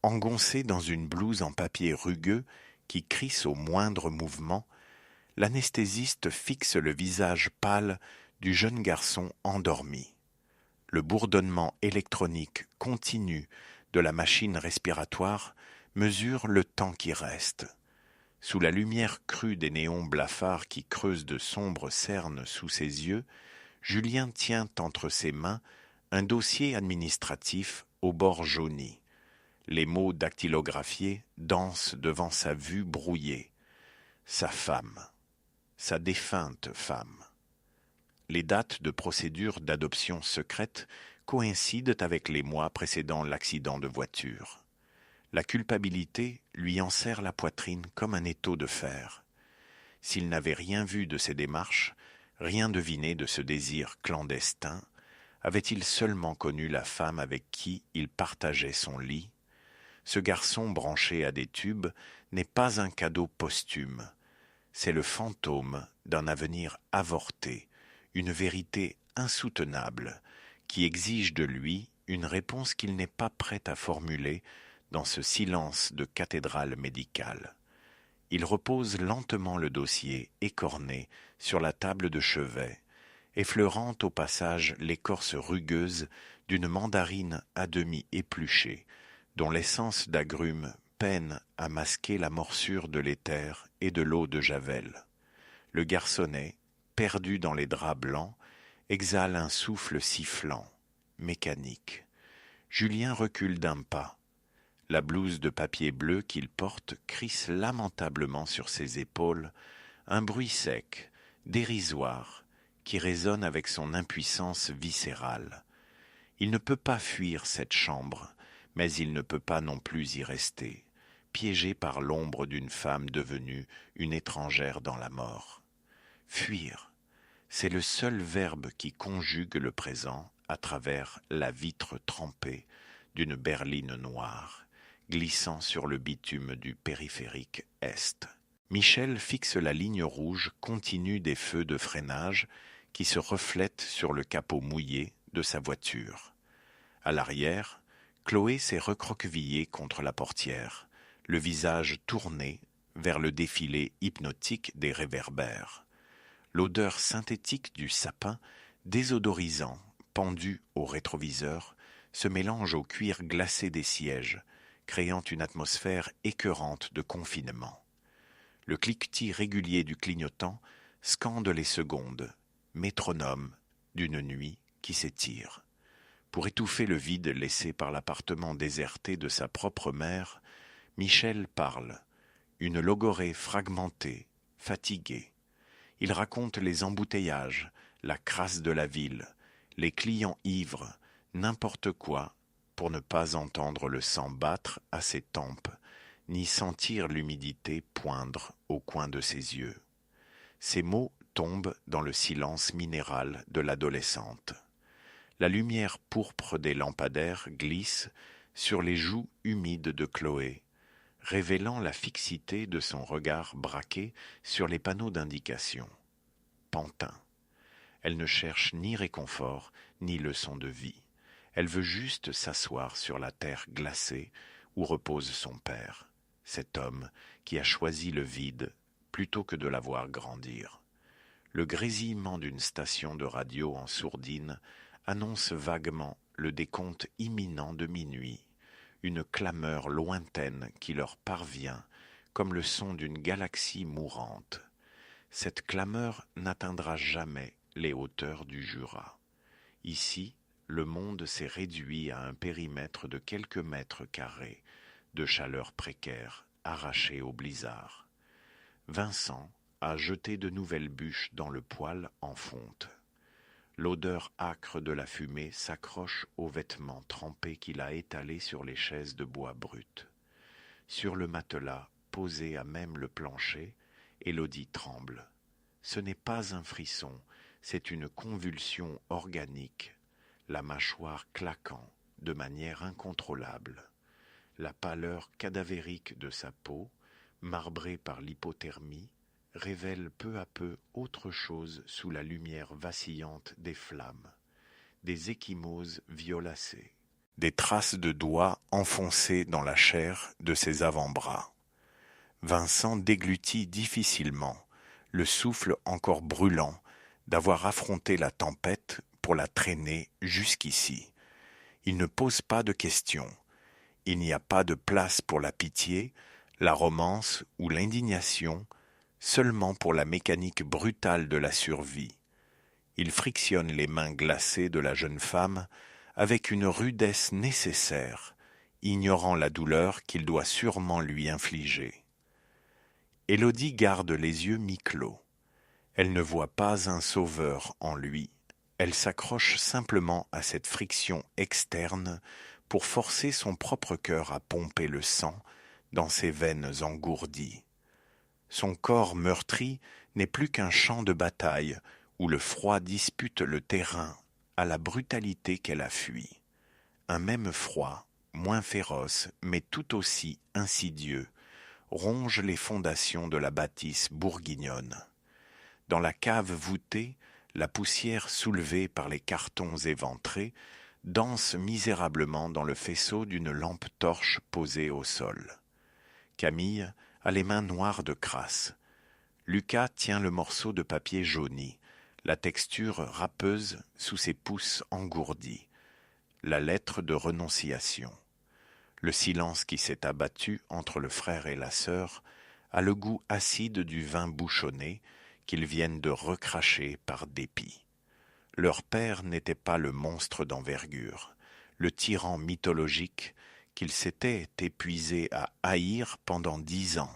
engoncé dans une blouse en papier rugueux qui crisse au moindre mouvement, l'anesthésiste fixe le visage pâle du jeune garçon endormi. Le bourdonnement électronique continu de la machine respiratoire mesure le temps qui reste. Sous la lumière crue des néons blafards qui creusent de sombres cernes sous ses yeux, Julien tient entre ses mains un dossier administratif au bord jauni. Les mots dactylographiés dansent devant sa vue brouillée. Sa femme. Sa défunte femme. Les dates de procédure d'adoption secrète coïncident avec les mois précédant l'accident de voiture. La culpabilité lui enserre la poitrine comme un étau de fer. S'il n'avait rien vu de ces démarches, rien deviné de ce désir clandestin, avait-il seulement connu la femme avec qui il partageait son lit? Ce garçon branché à des tubes n'est pas un cadeau posthume. C'est le fantôme d'un avenir avorté, une vérité insoutenable, qui exige de lui une réponse qu'il n'est pas prêt à formuler dans ce silence de cathédrale médicale. Il repose lentement le dossier écorné sur la table de chevet, effleurant au passage l'écorce rugueuse d'une mandarine à demi épluchée, dont l'essence d'agrumes peine à masquer la morsure de l'éther et de l'eau de javel. Le garçonnet, perdu dans les draps blancs, exhale un souffle sifflant, mécanique. Julien recule d'un pas. La blouse de papier bleu qu'il porte crisse lamentablement sur ses épaules, un bruit sec, dérisoire, qui résonne avec son impuissance viscérale. Il ne peut pas fuir cette chambre, mais il ne peut pas non plus y rester, piégé par l'ombre d'une femme devenue une étrangère dans la mort. Fuir, c'est le seul verbe qui conjugue le présent à travers la vitre trempée d'une berline noire, glissant sur le bitume du périphérique Est. Michel fixe la ligne rouge continue des feux de freinage qui se reflètent sur le capot mouillé de sa voiture. À l'arrière, Chloé s'est recroquevillée contre la portière, le visage tourné vers le défilé hypnotique des réverbères. L'odeur synthétique du sapin, désodorisant, pendu au rétroviseur, se mélange au cuir glacé des sièges, créant une atmosphère écœurante de confinement. Le cliquetis régulier du clignotant scande les secondes, métronome d'une nuit qui s'étire. Pour étouffer le vide laissé par l'appartement déserté de sa propre mère, Michel parle, une logorrhée fragmentée, fatiguée. Il raconte les embouteillages, la crasse de la ville, les clients ivres, n'importe quoi, pour ne pas entendre le sang battre à ses tempes, ni sentir l'humidité poindre au coin de ses yeux. Ces mots tombent dans le silence minéral de l'adolescente. La lumière pourpre des lampadaires glisse sur les joues humides de Chloé, révélant la fixité de son regard braqué sur les panneaux d'indication. Pantin. Elle ne cherche ni réconfort, ni leçon de vie. Elle veut juste s'asseoir sur la terre glacée où repose son père, cet homme qui a choisi le vide plutôt que de la voir grandir. Le grésillement d'une station de radio en sourdine annonce vaguement le décompte imminent de minuit, une clameur lointaine qui leur parvient comme le son d'une galaxie mourante. Cette clameur n'atteindra jamais les hauteurs du Jura. Ici, le monde s'est réduit à un périmètre de quelques mètres carrés, de chaleur précaire, arrachée au blizzard. Vincent a jeté de nouvelles bûches dans le poêle en fonte. L'odeur âcre de la fumée s'accroche aux vêtements trempés qu'il a étalés sur les chaises de bois brut. Sur le matelas, posé à même le plancher, Élodie tremble. Ce n'est pas un frisson, c'est une convulsion organique, la mâchoire claquant de manière incontrôlable. La pâleur cadavérique de sa peau, marbrée par l'hypothermie, révèle peu à peu autre chose sous la lumière vacillante des flammes, des ecchymoses violacées, des traces de doigts enfoncés dans la chair de ses avant-bras. Vincent déglutit difficilement, le souffle encore brûlant d'avoir affronté la tempête pour la traîner jusqu'ici. Il ne pose pas de questions. Il n'y a pas de place pour la pitié, la romance ou l'indignation, seulement pour la mécanique brutale de la survie. Il frictionne les mains glacées de la jeune femme avec une rudesse nécessaire, ignorant la douleur qu'il doit sûrement lui infliger. Élodie garde les yeux mi-clos. Elle ne voit pas un sauveur en lui. Elle s'accroche simplement à cette friction externe pour forcer son propre cœur à pomper le sang dans ses veines engourdies. Son corps meurtri n'est plus qu'un champ de bataille où le froid dispute le terrain à la brutalité qu'elle a fui. Un même froid, moins féroce, mais tout aussi insidieux, ronge les fondations de la bâtisse bourguignonne. Dans la cave voûtée, la poussière soulevée par les cartons éventrés danse misérablement dans le faisceau d'une lampe torche posée au sol. Camille a les mains noires de crasse. Lucas tient le morceau de papier jauni, la texture râpeuse sous ses pouces engourdis, la lettre de renonciation. Le silence qui s'est abattu entre le frère et la sœur a le goût acide du vin bouchonné qu'ils viennent de recracher par dépit. Leur père n'était pas le monstre d'envergure, le tyran mythologique qu'il s'était épuisé à haïr pendant 10 ans.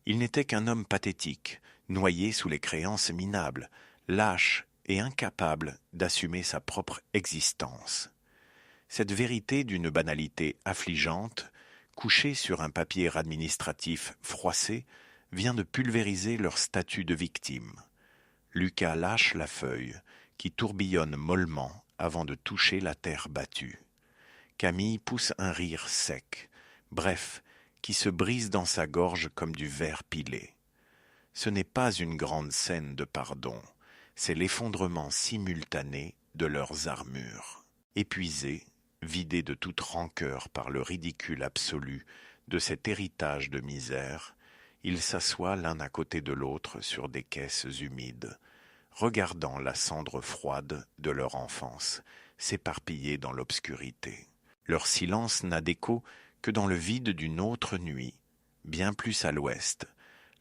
Il n'était qu'un homme pathétique, noyé sous les créances minables, lâche et incapable d'assumer sa propre existence. Cette vérité d'une banalité affligeante, couchée sur un papier administratif froissé, vient de pulvériser leur statut de victime. Lucas lâche la feuille, qui tourbillonne mollement avant de toucher la terre battue. Camille pousse un rire sec, bref, qui se brise dans sa gorge comme du verre pilé. Ce n'est pas une grande scène de pardon, c'est l'effondrement simultané de leurs armures. Épuisés, vidés de toute rancœur par le ridicule absolu de cet héritage de misère, ils s'assoient l'un à côté de l'autre sur des caisses humides, regardant la cendre froide de leur enfance s'éparpiller dans l'obscurité. Leur silence n'a d'écho que dans le vide d'une autre nuit, bien plus à l'ouest,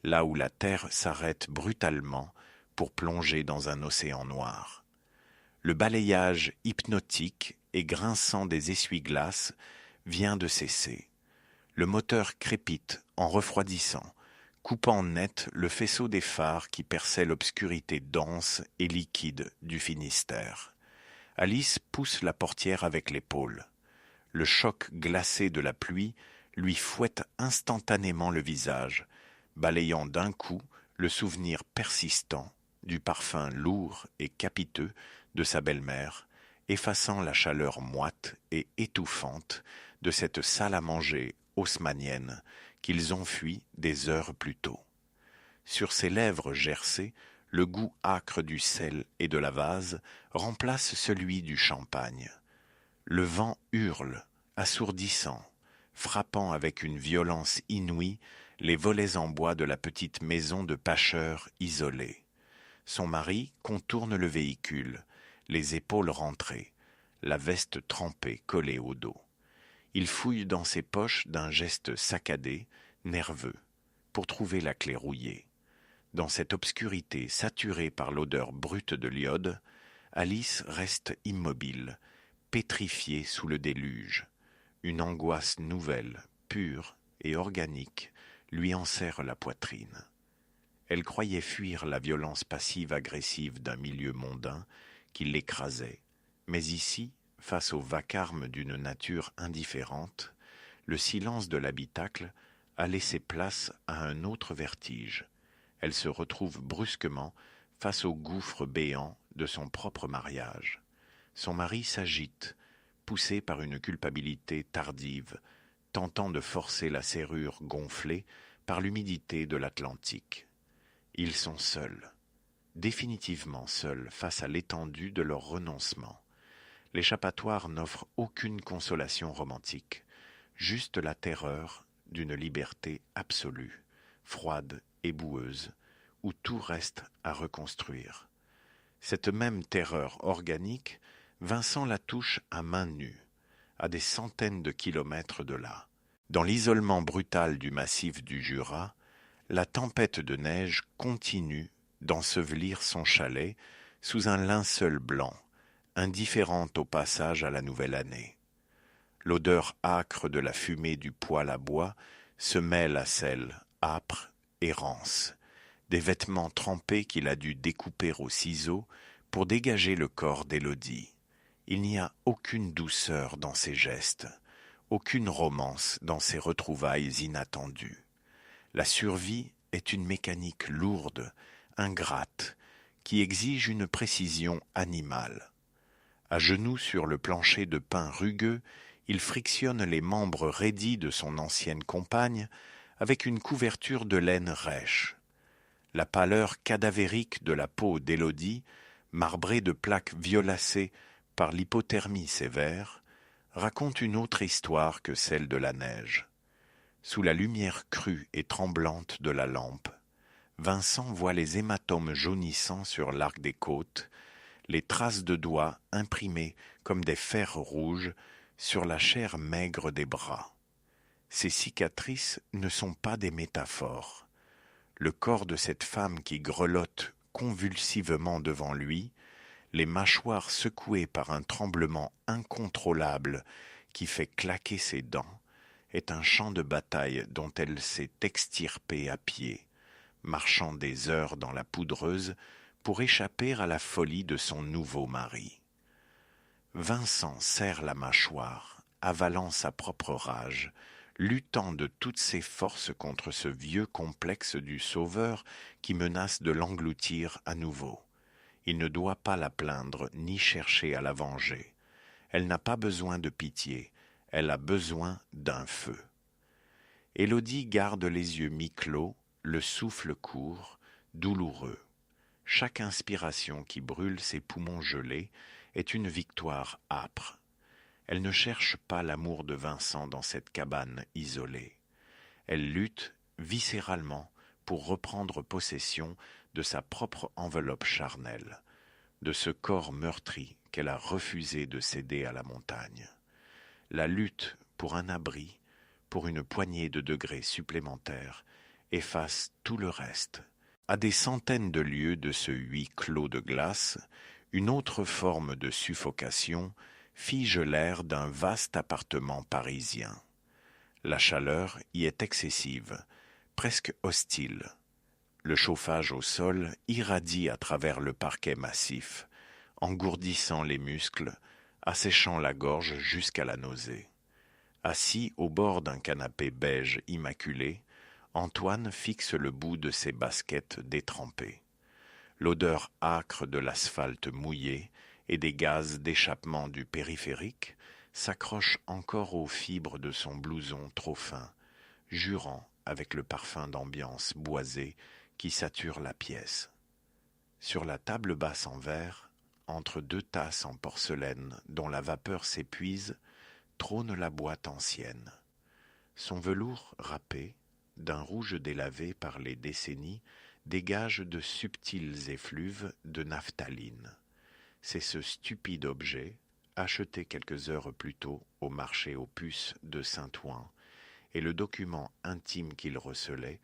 là où la terre s'arrête brutalement pour plonger dans un océan noir. Le balayage hypnotique et grinçant des essuie-glaces vient de cesser. Le moteur crépite en refroidissant, coupant net le faisceau des phares qui perçait l'obscurité dense et liquide du Finistère. Alice pousse la portière avec l'épaule. Le choc glacé de la pluie lui fouette instantanément le visage, balayant d'un coup le souvenir persistant du parfum lourd et capiteux de sa belle-mère, effaçant la chaleur moite et étouffante de cette salle à manger haussmannienne qu'ils ont fui des heures plus tôt. Sur ses lèvres gercées, le goût âcre du sel et de la vase remplace celui du champagne. Le vent hurle, assourdissant, frappant avec une violence inouïe les volets en bois de la petite maison de pâcheur isolée. Son mari contourne le véhicule, les épaules rentrées, la veste trempée collée au dos. Il fouille dans ses poches d'un geste saccadé, nerveux, pour trouver la clé rouillée. Dans cette obscurité saturée par l'odeur brute de l'iode, Alice reste immobile, pétrifiée sous le déluge. Une angoisse nouvelle, pure et organique, lui enserre la poitrine. Elle croyait fuir la violence passive-agressive d'un milieu mondain qui l'écrasait, mais ici, face au vacarme d'une nature indifférente, le silence de l'habitacle a laissé place à un autre vertige. Elle se retrouve brusquement face au gouffre béant de son propre mariage. Son mari s'agite, poussé par une culpabilité tardive, tentant de forcer la serrure gonflée par l'humidité de l'Atlantique. Ils sont seuls, définitivement seuls face à l'étendue de leur renoncement. L'échappatoire n'offre aucune consolation romantique, juste la terreur d'une liberté absolue, froide et boueuse, où tout reste à reconstruire. Cette même terreur organique, Vincent la touche à main nue, à des centaines de kilomètres de là. Dans l'isolement brutal du massif du Jura, la tempête de neige continue d'ensevelir son chalet sous un linceul blanc, indifférente au passage à la nouvelle année. L'odeur âcre de la fumée du poêle à bois se mêle à celle, âpre et rance, des vêtements trempés qu'il a dû découper au ciseau pour dégager le corps d'Élodie. Il n'y a aucune douceur dans ses gestes, aucune romance dans ses retrouvailles inattendues. La survie est une mécanique lourde, ingrate, qui exige une précision animale. À genoux sur le plancher de pin rugueux, il frictionne les membres raidis de son ancienne compagne avec une couverture de laine rêche. La pâleur cadavérique de la peau d'Élodie, marbrée de plaques violacées par l'hypothermie sévère, raconte une autre histoire que celle de la neige. Sous la lumière crue et tremblante de la lampe, Vincent voit les hématomes jaunissants sur l'arc des côtes, les traces de doigts imprimées comme des fers rouges sur la chair maigre des bras. Ces cicatrices ne sont pas des métaphores. Le corps de cette femme qui grelotte convulsivement devant lui, les mâchoires secouées par un tremblement incontrôlable qui fait claquer ses dents, est un champ de bataille dont elle s'est extirpée à pied, marchant des heures dans la poudreuse pour échapper à la folie de son nouveau mari. Vincent serre la mâchoire, avalant sa propre rage, luttant de toutes ses forces contre ce vieux complexe du sauveur qui menace de l'engloutir à nouveau. Il ne doit pas la plaindre ni chercher à la venger. Elle n'a pas besoin de pitié, elle a besoin d'un feu. Élodie garde les yeux mi-clos, le souffle court, douloureux. Chaque inspiration qui brûle ses poumons gelés est une victoire âpre. Elle ne cherche pas l'amour de Vincent dans cette cabane isolée. Elle lutte viscéralement pour reprendre possession de sa propre enveloppe charnelle, de ce corps meurtri qu'elle a refusé de céder à la montagne. La lutte pour un abri, pour une poignée de degrés supplémentaires, efface tout le reste. À des centaines de lieues de ce huis clos de glace, une autre forme de suffocation fige l'air d'un vaste appartement parisien. La chaleur y est excessive, presque hostile. Le chauffage au sol irradie à travers le parquet massif, engourdissant les muscles, asséchant la gorge jusqu'à la nausée. Assis au bord d'un canapé beige immaculé, Antoine fixe le bout de ses baskets détrempées. L'odeur âcre de l'asphalte mouillé et des gaz d'échappement du périphérique s'accroche encore aux fibres de son blouson trop fin, jurant avec le parfum d'ambiance boisé qui sature la pièce. Sur la table basse en verre, entre deux tasses en porcelaine dont la vapeur s'épuise, trône la boîte ancienne. Son velours râpé, d'un rouge délavé par les décennies, dégage de subtils effluves de naphtaline. C'est ce stupide objet, acheté quelques heures plus tôt au marché aux puces de Saint-Ouen, et le document intime qu'il recelait,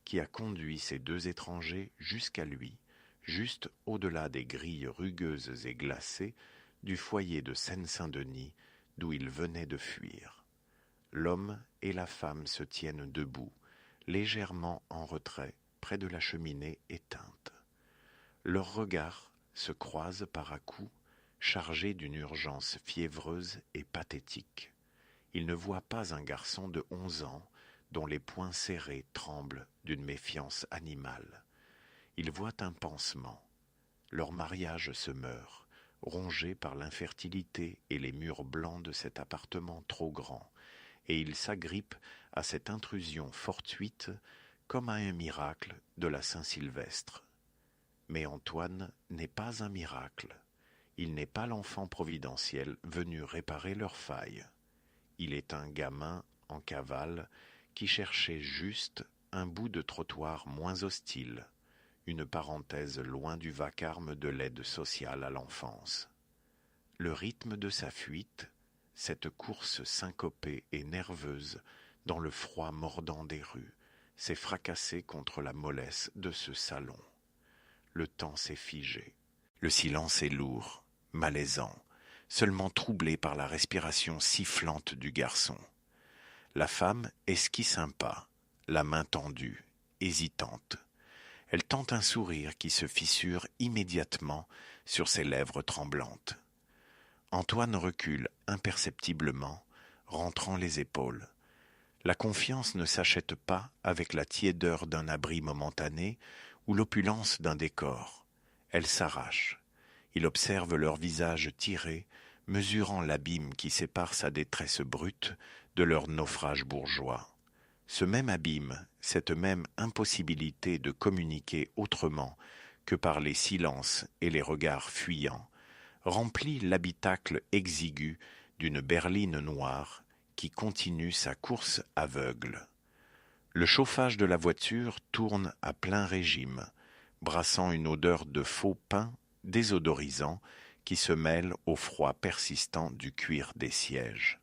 qui a conduit ces deux étrangers jusqu'à lui, juste au-delà des grilles rugueuses et glacées du foyer de Seine-Saint-Denis d'où il venait de fuir. L'homme et la femme se tiennent debout, légèrement en retrait, près de la cheminée éteinte. Leurs regards se croisent par à-coups, chargés d'une urgence fiévreuse et pathétique. Ils ne voient pas un garçon de 11 ans dont les poings serrés tremblent d'une méfiance animale. Ils voient un pansement. Leur mariage se meurt, rongé par l'infertilité et les murs blancs de cet appartement trop grand, et ils s'agrippent à cette intrusion fortuite comme à un miracle de la Saint-Sylvestre. Mais Antoine n'est pas un miracle. Il n'est pas l'enfant providentiel venu réparer leurs failles. Il est un gamin en cavale qui cherchait juste un bout de trottoir moins hostile, une parenthèse loin du vacarme de l'aide sociale à l'enfance. Le rythme de sa fuite, cette course syncopée et nerveuse dans le froid mordant des rues, s'est fracassé contre la mollesse de ce salon. Le temps s'est figé. Le silence est lourd, malaisant, seulement troublé par la respiration sifflante du garçon. La femme esquisse un pas, la main tendue, hésitante. Elle tente un sourire qui se fissure immédiatement sur ses lèvres tremblantes. Antoine recule imperceptiblement, rentrant les épaules. La confiance ne s'achète pas avec la tiédeur d'un abri momentané ou l'opulence d'un décor. Elle s'arrache. Il observe leurs visages tirés, mesurant l'abîme qui sépare sa détresse brute de leur naufrage bourgeois. Ce même abîme, cette même impossibilité de communiquer autrement que par les silences et les regards fuyants, remplit l'habitacle exigu d'une berline noire qui continue sa course aveugle. Le chauffage de la voiture tourne à plein régime, brassant une odeur de faux pain désodorisant qui se mêle au froid persistant du cuir des sièges.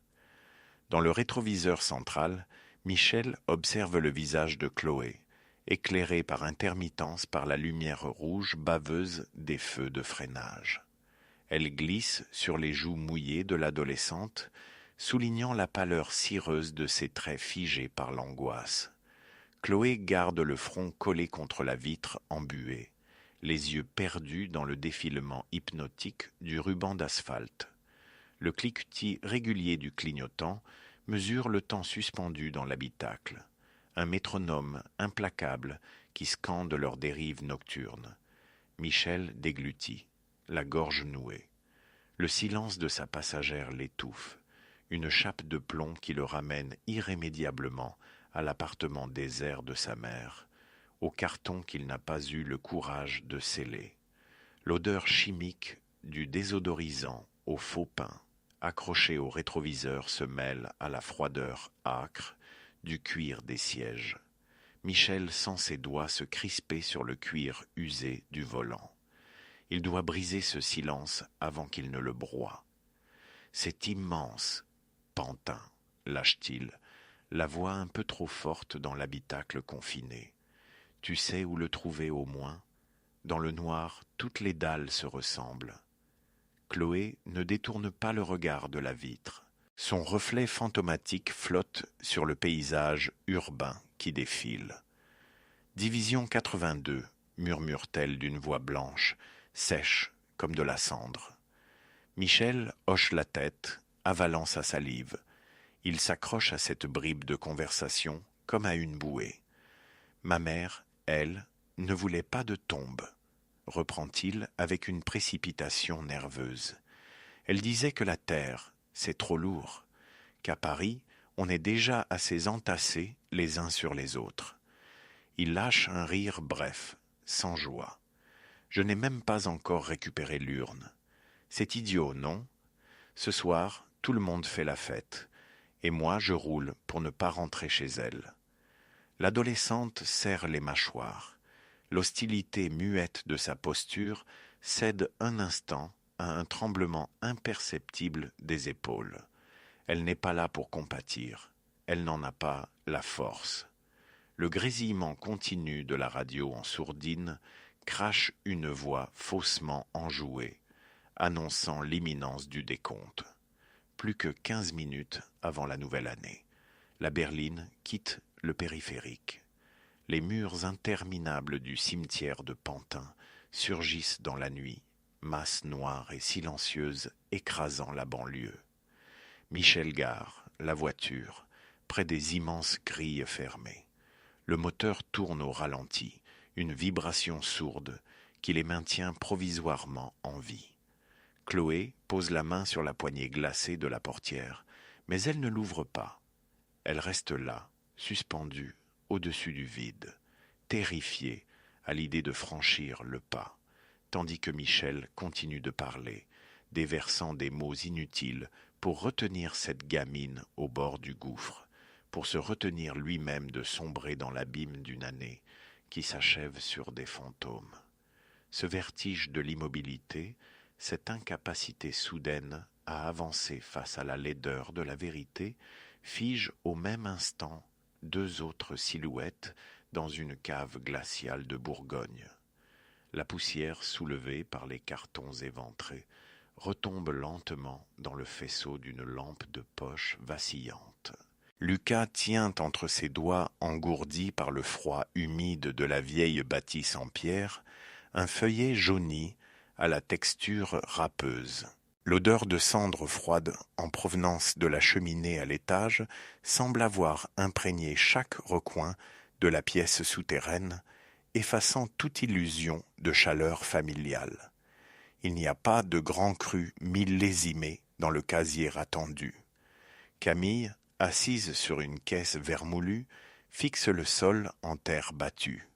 Dans le rétroviseur central, Michel observe le visage de Chloé, éclairé par intermittence par la lumière rouge baveuse des feux de freinage. Elle glisse sur les joues mouillées de l'adolescente, soulignant la pâleur cireuse de ses traits figés par l'angoisse. Chloé garde le front collé contre la vitre embuée, les yeux perdus dans le défilement hypnotique du ruban d'asphalte. Le cliquetis régulier du clignotant mesure le temps suspendu dans l'habitacle, un métronome implacable qui scande leurs dérives nocturnes. Michel déglutit, la gorge nouée. Le silence de sa passagère l'étouffe, une chape de plomb qui le ramène irrémédiablement à l'appartement désert de sa mère, au carton qu'il n'a pas eu le courage de sceller. L'odeur chimique du désodorisant au faux pain, accroché au rétroviseur, se mêle à la froideur âcre du cuir des sièges. Michel sent ses doigts se crisper sur le cuir usé du volant. Il doit briser ce silence avant qu'il ne le broie. C'est immense, pantin, lâche-t-il, la voix un peu trop forte dans l'habitacle confiné. Tu sais où le trouver au moins? Dans le noir, toutes les dalles se ressemblent. Chloé ne détourne pas le regard de la vitre. Son reflet fantomatique flotte sur le paysage urbain qui défile. Division 82, murmure-t-elle d'une voix blanche, sèche comme de la cendre. Michel hoche la tête, avalant sa salive. Il s'accroche à cette bribe de conversation comme à une bouée. Ma mère, elle, ne voulait pas de tombe, reprend-il avec une précipitation nerveuse. Elle disait que la terre, c'est trop lourd, qu'à Paris, on est déjà assez entassés les uns sur les autres. Il lâche un rire bref, sans joie. Je n'ai même pas encore récupéré l'urne. C'est idiot, non ? Ce soir, tout le monde fait la fête, et moi je roule pour ne pas rentrer chez elle. L'adolescente serre les mâchoires. L'hostilité muette de sa posture cède un instant à un tremblement imperceptible des épaules. Elle n'est pas là pour compatir. Elle n'en a pas la force. Le grésillement continu de la radio en sourdine crache une voix faussement enjouée, annonçant l'imminence du décompte. Plus que 15 minutes avant la nouvelle année. La berline quitte le périphérique. Les murs interminables du cimetière de Pantin surgissent dans la nuit, masse noire et silencieuse écrasant la banlieue. Michel gare la voiture près des immenses grilles fermées. Le moteur tourne au ralenti, une vibration sourde qui les maintient provisoirement en vie. Chloé pose la main sur la poignée glacée de la portière, mais elle ne l'ouvre pas. Elle reste là, suspendue au-dessus du vide, terrifiée à l'idée de franchir le pas, tandis que Michel continue de parler, déversant des mots inutiles pour retenir cette gamine au bord du gouffre, pour se retenir lui-même de sombrer dans l'abîme d'une année qui s'achève sur des fantômes. Ce vertige de l'immobilité, cette incapacité soudaine à avancer face à la laideur de la vérité, fige au même instant deux autres silhouettes dans une cave glaciale de Bourgogne. La poussière soulevée par les cartons éventrés retombe lentement dans le faisceau d'une lampe de poche vacillante. Lucas tient entre ses doigts engourdis par le froid humide de la vieille bâtisse en pierre un feuillet jauni à la texture râpeuse. L'odeur de cendres froides en provenance de la cheminée à l'étage semble avoir imprégné chaque recoin de la pièce souterraine, effaçant toute illusion de chaleur familiale. Il n'y a pas de grand cru millésimé dans le casier attendu. Camille, assise sur une caisse vermoulue, fixe le sol en terre battue.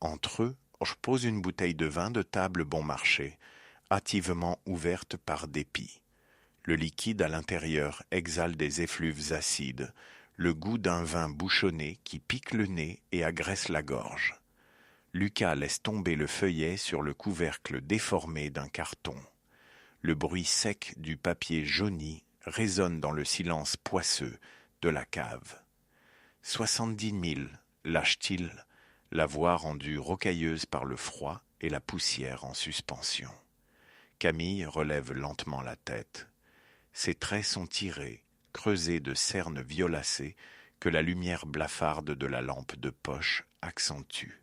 Entre eux, je pose une bouteille de vin de table bon marché, hâtivement ouverte par dépit. Le liquide à l'intérieur exhale des effluves acides, le goût d'un vin bouchonné qui pique le nez et agresse la gorge. Lucas laisse tomber le feuillet sur le couvercle déformé d'un carton. Le bruit sec du papier jauni résonne dans le silence poisseux de la cave. 70 000, lâche-t-il, la voix rendue rocailleuse par le froid et la poussière en suspension. Camille relève lentement la tête. Ses traits sont tirés, creusés de cernes violacées que la lumière blafarde de la lampe de poche accentue.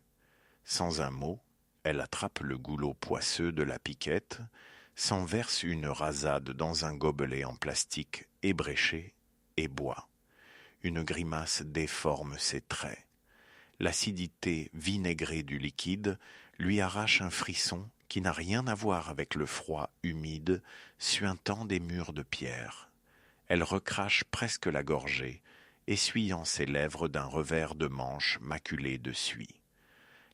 Sans un mot, elle attrape le goulot poisseux de la piquette, s'en verse une rasade dans un gobelet en plastique ébréché et boit. Une grimace déforme ses traits. L'acidité vinaigrée du liquide lui arrache un frisson qui n'a rien à voir avec le froid humide suintant des murs de pierre. Elle recrache presque la gorgée, essuyant ses lèvres d'un revers de manche maculé de suie.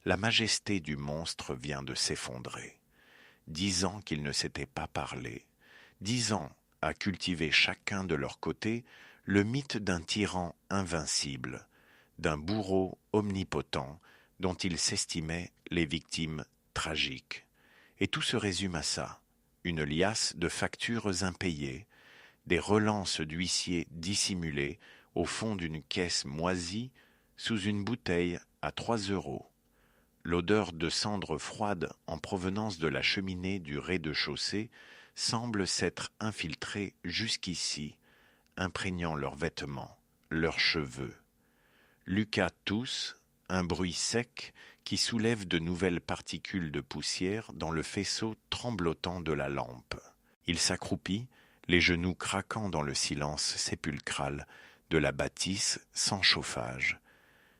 La majesté du monstre vient de s'effondrer. 10 ans qu'ils ne s'étaient pas parlé, 10 ans à cultiver chacun de leur côté le mythe d'un tyran invincible, d'un bourreau omnipotent dont ils s'estimaient les victimes tragiques. Et tout se résume à ça, une liasse de factures impayées, des relances d'huissiers dissimulées au fond d'une caisse moisie sous une bouteille à 3 €. L'odeur de cendres froides en provenance de la cheminée du rez-de-chaussée semble s'être infiltrée jusqu'ici, imprégnant leurs vêtements, leurs cheveux. Lucas tousse, un bruit sec qui soulève de nouvelles particules de poussière dans le faisceau tremblotant de la lampe. Il s'accroupit, les genoux craquant dans le silence sépulcral de la bâtisse sans chauffage.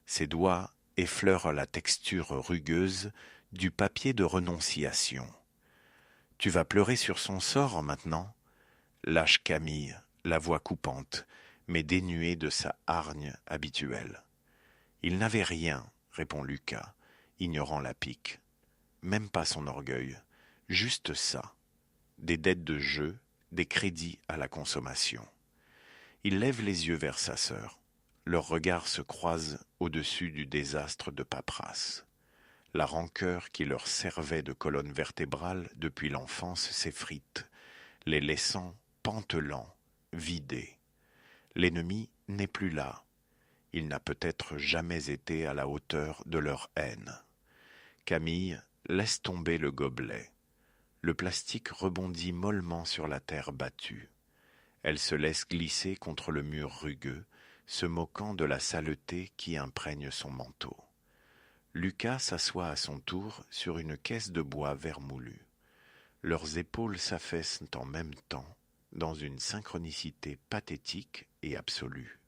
Ses doigts effleurent la texture rugueuse du papier de renonciation. « Tu vas pleurer sur son sort maintenant ?» lâche Camille, la voix coupante, mais dénuée de sa hargne habituelle. « Il n'avait rien, » répond Lucas, ignorant la pique. Même pas son orgueil, juste ça. Des dettes de jeu, des crédits à la consommation. Il lève les yeux vers sa sœur. Leurs regards se croisent au-dessus du désastre de paperasse. La rancœur qui leur servait de colonne vertébrale depuis l'enfance s'effrite, les laissant pantelants, vidés. L'ennemi n'est plus là. Il n'a peut-être jamais été à la hauteur de leur haine. Camille laisse tomber le gobelet. Le plastique rebondit mollement sur la terre battue. Elle se laisse glisser contre le mur rugueux, se moquant de la saleté qui imprègne son manteau. Lucas s'assoit à son tour sur une caisse de bois vermoulu. Leurs épaules s'affaissent en même temps, dans une synchronicité pathétique et absolue.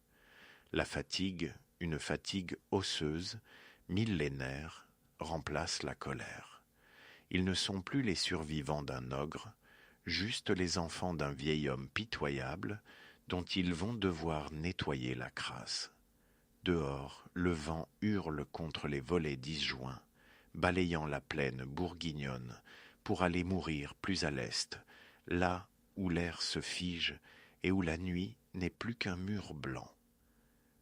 La fatigue, une fatigue osseuse, millénaire, remplace la colère. Ils ne sont plus les survivants d'un ogre, juste les enfants d'un vieil homme pitoyable dont ils vont devoir nettoyer la crasse. Dehors, le vent hurle contre les volets disjoints, balayant la plaine bourguignonne pour aller mourir plus à l'est, là où l'air se fige et où la nuit n'est plus qu'un mur blanc.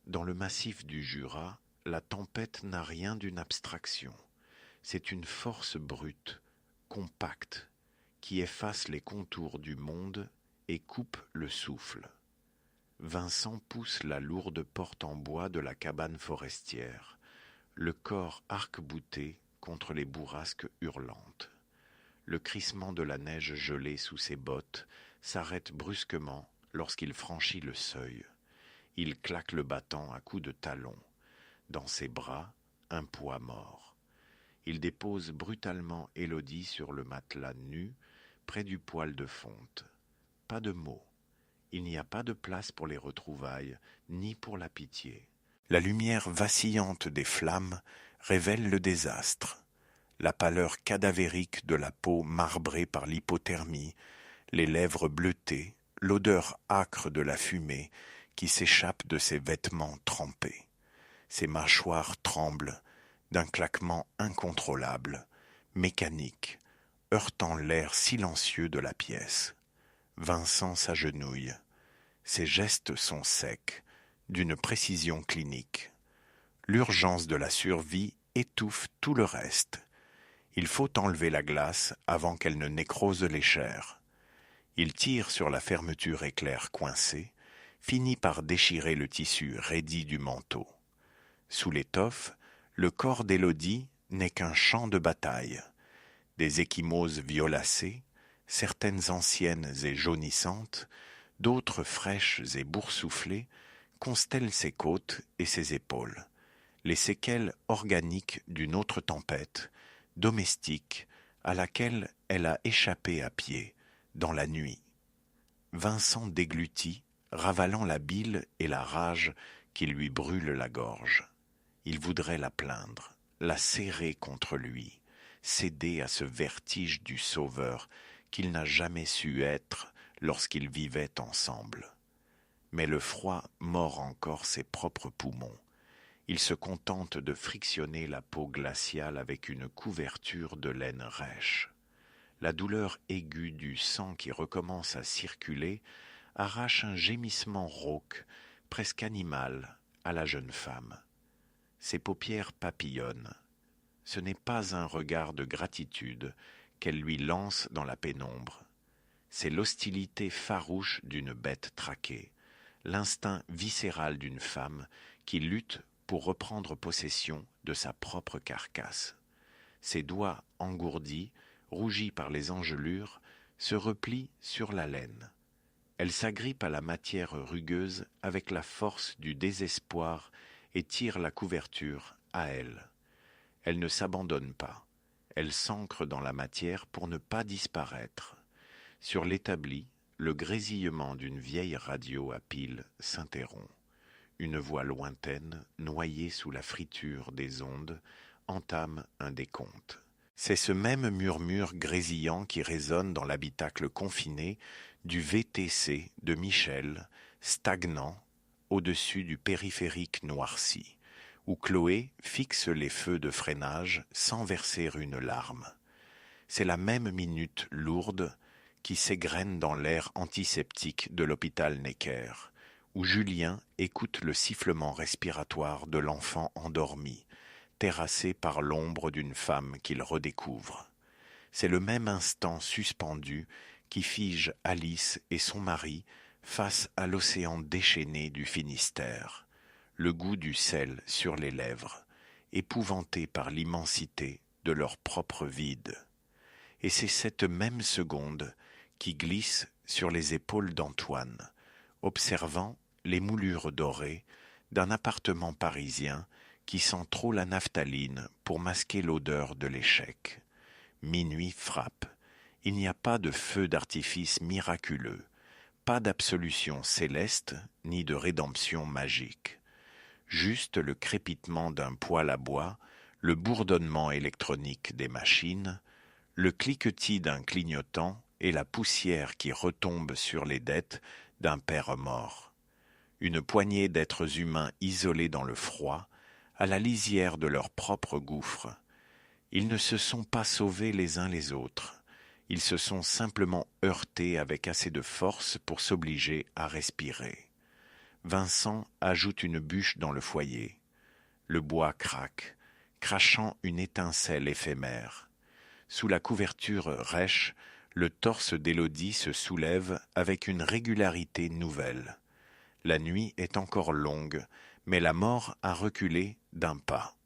Dans le massif du Jura, la tempête n'a rien d'une abstraction. C'est une force brute, compacte, qui efface les contours du monde et coupe le souffle. Vincent pousse la lourde porte en bois de la cabane forestière, le corps arc-bouté contre les bourrasques hurlantes. Le crissement de la neige gelée sous ses bottes s'arrête brusquement lorsqu'il franchit le seuil. Il claque le battant à coups de talon. Dans ses bras, un poids mort. Il dépose brutalement Élodie sur le matelas nu, près du poêle de fonte. Pas de mots. Il n'y a pas de place pour les retrouvailles, ni pour la pitié. La lumière vacillante des flammes révèle le désastre. La pâleur cadavérique de la peau marbrée par l'hypothermie, les lèvres bleutées, l'odeur âcre de la fumée qui s'échappe de ses vêtements trempés. Ses mâchoires tremblent d'un claquement incontrôlable, mécanique, heurtant l'air silencieux de la pièce. Vincent s'agenouille. Ses gestes sont secs, d'une précision clinique. L'urgence de la survie étouffe tout le reste. Il faut enlever la glace avant qu'elle ne nécrose les chairs. Il tire sur la fermeture éclair coincée, finit par déchirer le tissu raidi du manteau. Sous l'étoffe, le corps d'Élodie n'est qu'un champ de bataille. Des ecchymoses violacées, certaines anciennes et jaunissantes, d'autres fraîches et boursouflées, constellent ses côtes et ses épaules, les séquelles organiques d'une autre tempête, domestique, à laquelle elle a échappé à pied, dans la nuit. Vincent déglutit, ravalant la bile et la rage qui lui brûlent la gorge. Il voudrait la plaindre, la serrer contre lui, céder à ce vertige du sauveur qu'il n'a jamais su être lorsqu'ils vivaient ensemble. Mais le froid mord encore ses propres poumons. Il se contente de frictionner la peau glaciale avec une couverture de laine rêche. La douleur aiguë du sang qui recommence à circuler arrache un gémissement rauque, presque animal, à la jeune femme. Ses paupières papillonnent. Ce n'est pas un regard de gratitude qu'elle lui lance dans la pénombre. C'est l'hostilité farouche d'une bête traquée, l'instinct viscéral d'une femme qui lutte pour reprendre possession de sa propre carcasse. Ses doigts engourdis, rougis par les engelures, se replient sur la laine. Elle s'agrippe à la matière rugueuse avec la force du désespoir et tire la couverture à elle. Elle ne s'abandonne pas. Elle s'ancre dans la matière pour ne pas disparaître. Sur l'établi, le grésillement d'une vieille radio à pile s'interrompt. une voix lointaine, noyée sous la friture des ondes, entame un décompte. C'est ce même murmure grésillant qui résonne dans l'habitacle confiné du VTC de Michel, stagnant, au-dessus du périphérique noirci, où Chloé fixe les feux de freinage sans verser une larme. C'est la même minute lourde qui s'égrène dans l'air antiseptique de l'hôpital Necker, où Julien écoute le sifflement respiratoire de l'enfant endormi, terrassé par l'ombre d'une femme qu'il redécouvre. C'est le même instant suspendu qui fige Alice et son mari face à l'océan déchaîné du Finistère, le goût du sel sur les lèvres, épouvantés par l'immensité de leur propre vide. Et c'est cette même seconde qui glisse sur les épaules d'Antoine, observant les moulures dorées d'un appartement parisien qui sent trop la naphtaline pour masquer l'odeur de l'échec. Minuit frappe. Il n'y a pas de feu d'artifice miraculeux, pas d'absolution céleste, ni de rédemption magique. Juste le crépitement d'un poêle à bois, le bourdonnement électronique des machines, le cliquetis d'un clignotant et la poussière qui retombe sur les dettes d'un père mort. Une poignée d'êtres humains isolés dans le froid, à la lisière de leur propre gouffre. Ils ne se sont pas sauvés les uns les autres. Ils se sont simplement heurtés avec assez de force pour s'obliger à respirer. Vincent ajoute une bûche dans le foyer. Le bois craque, crachant une étincelle éphémère. Sous la couverture rêche, le torse d'Élodie se soulève avec une régularité nouvelle. La nuit est encore longue, mais la mort a reculé d'un pas.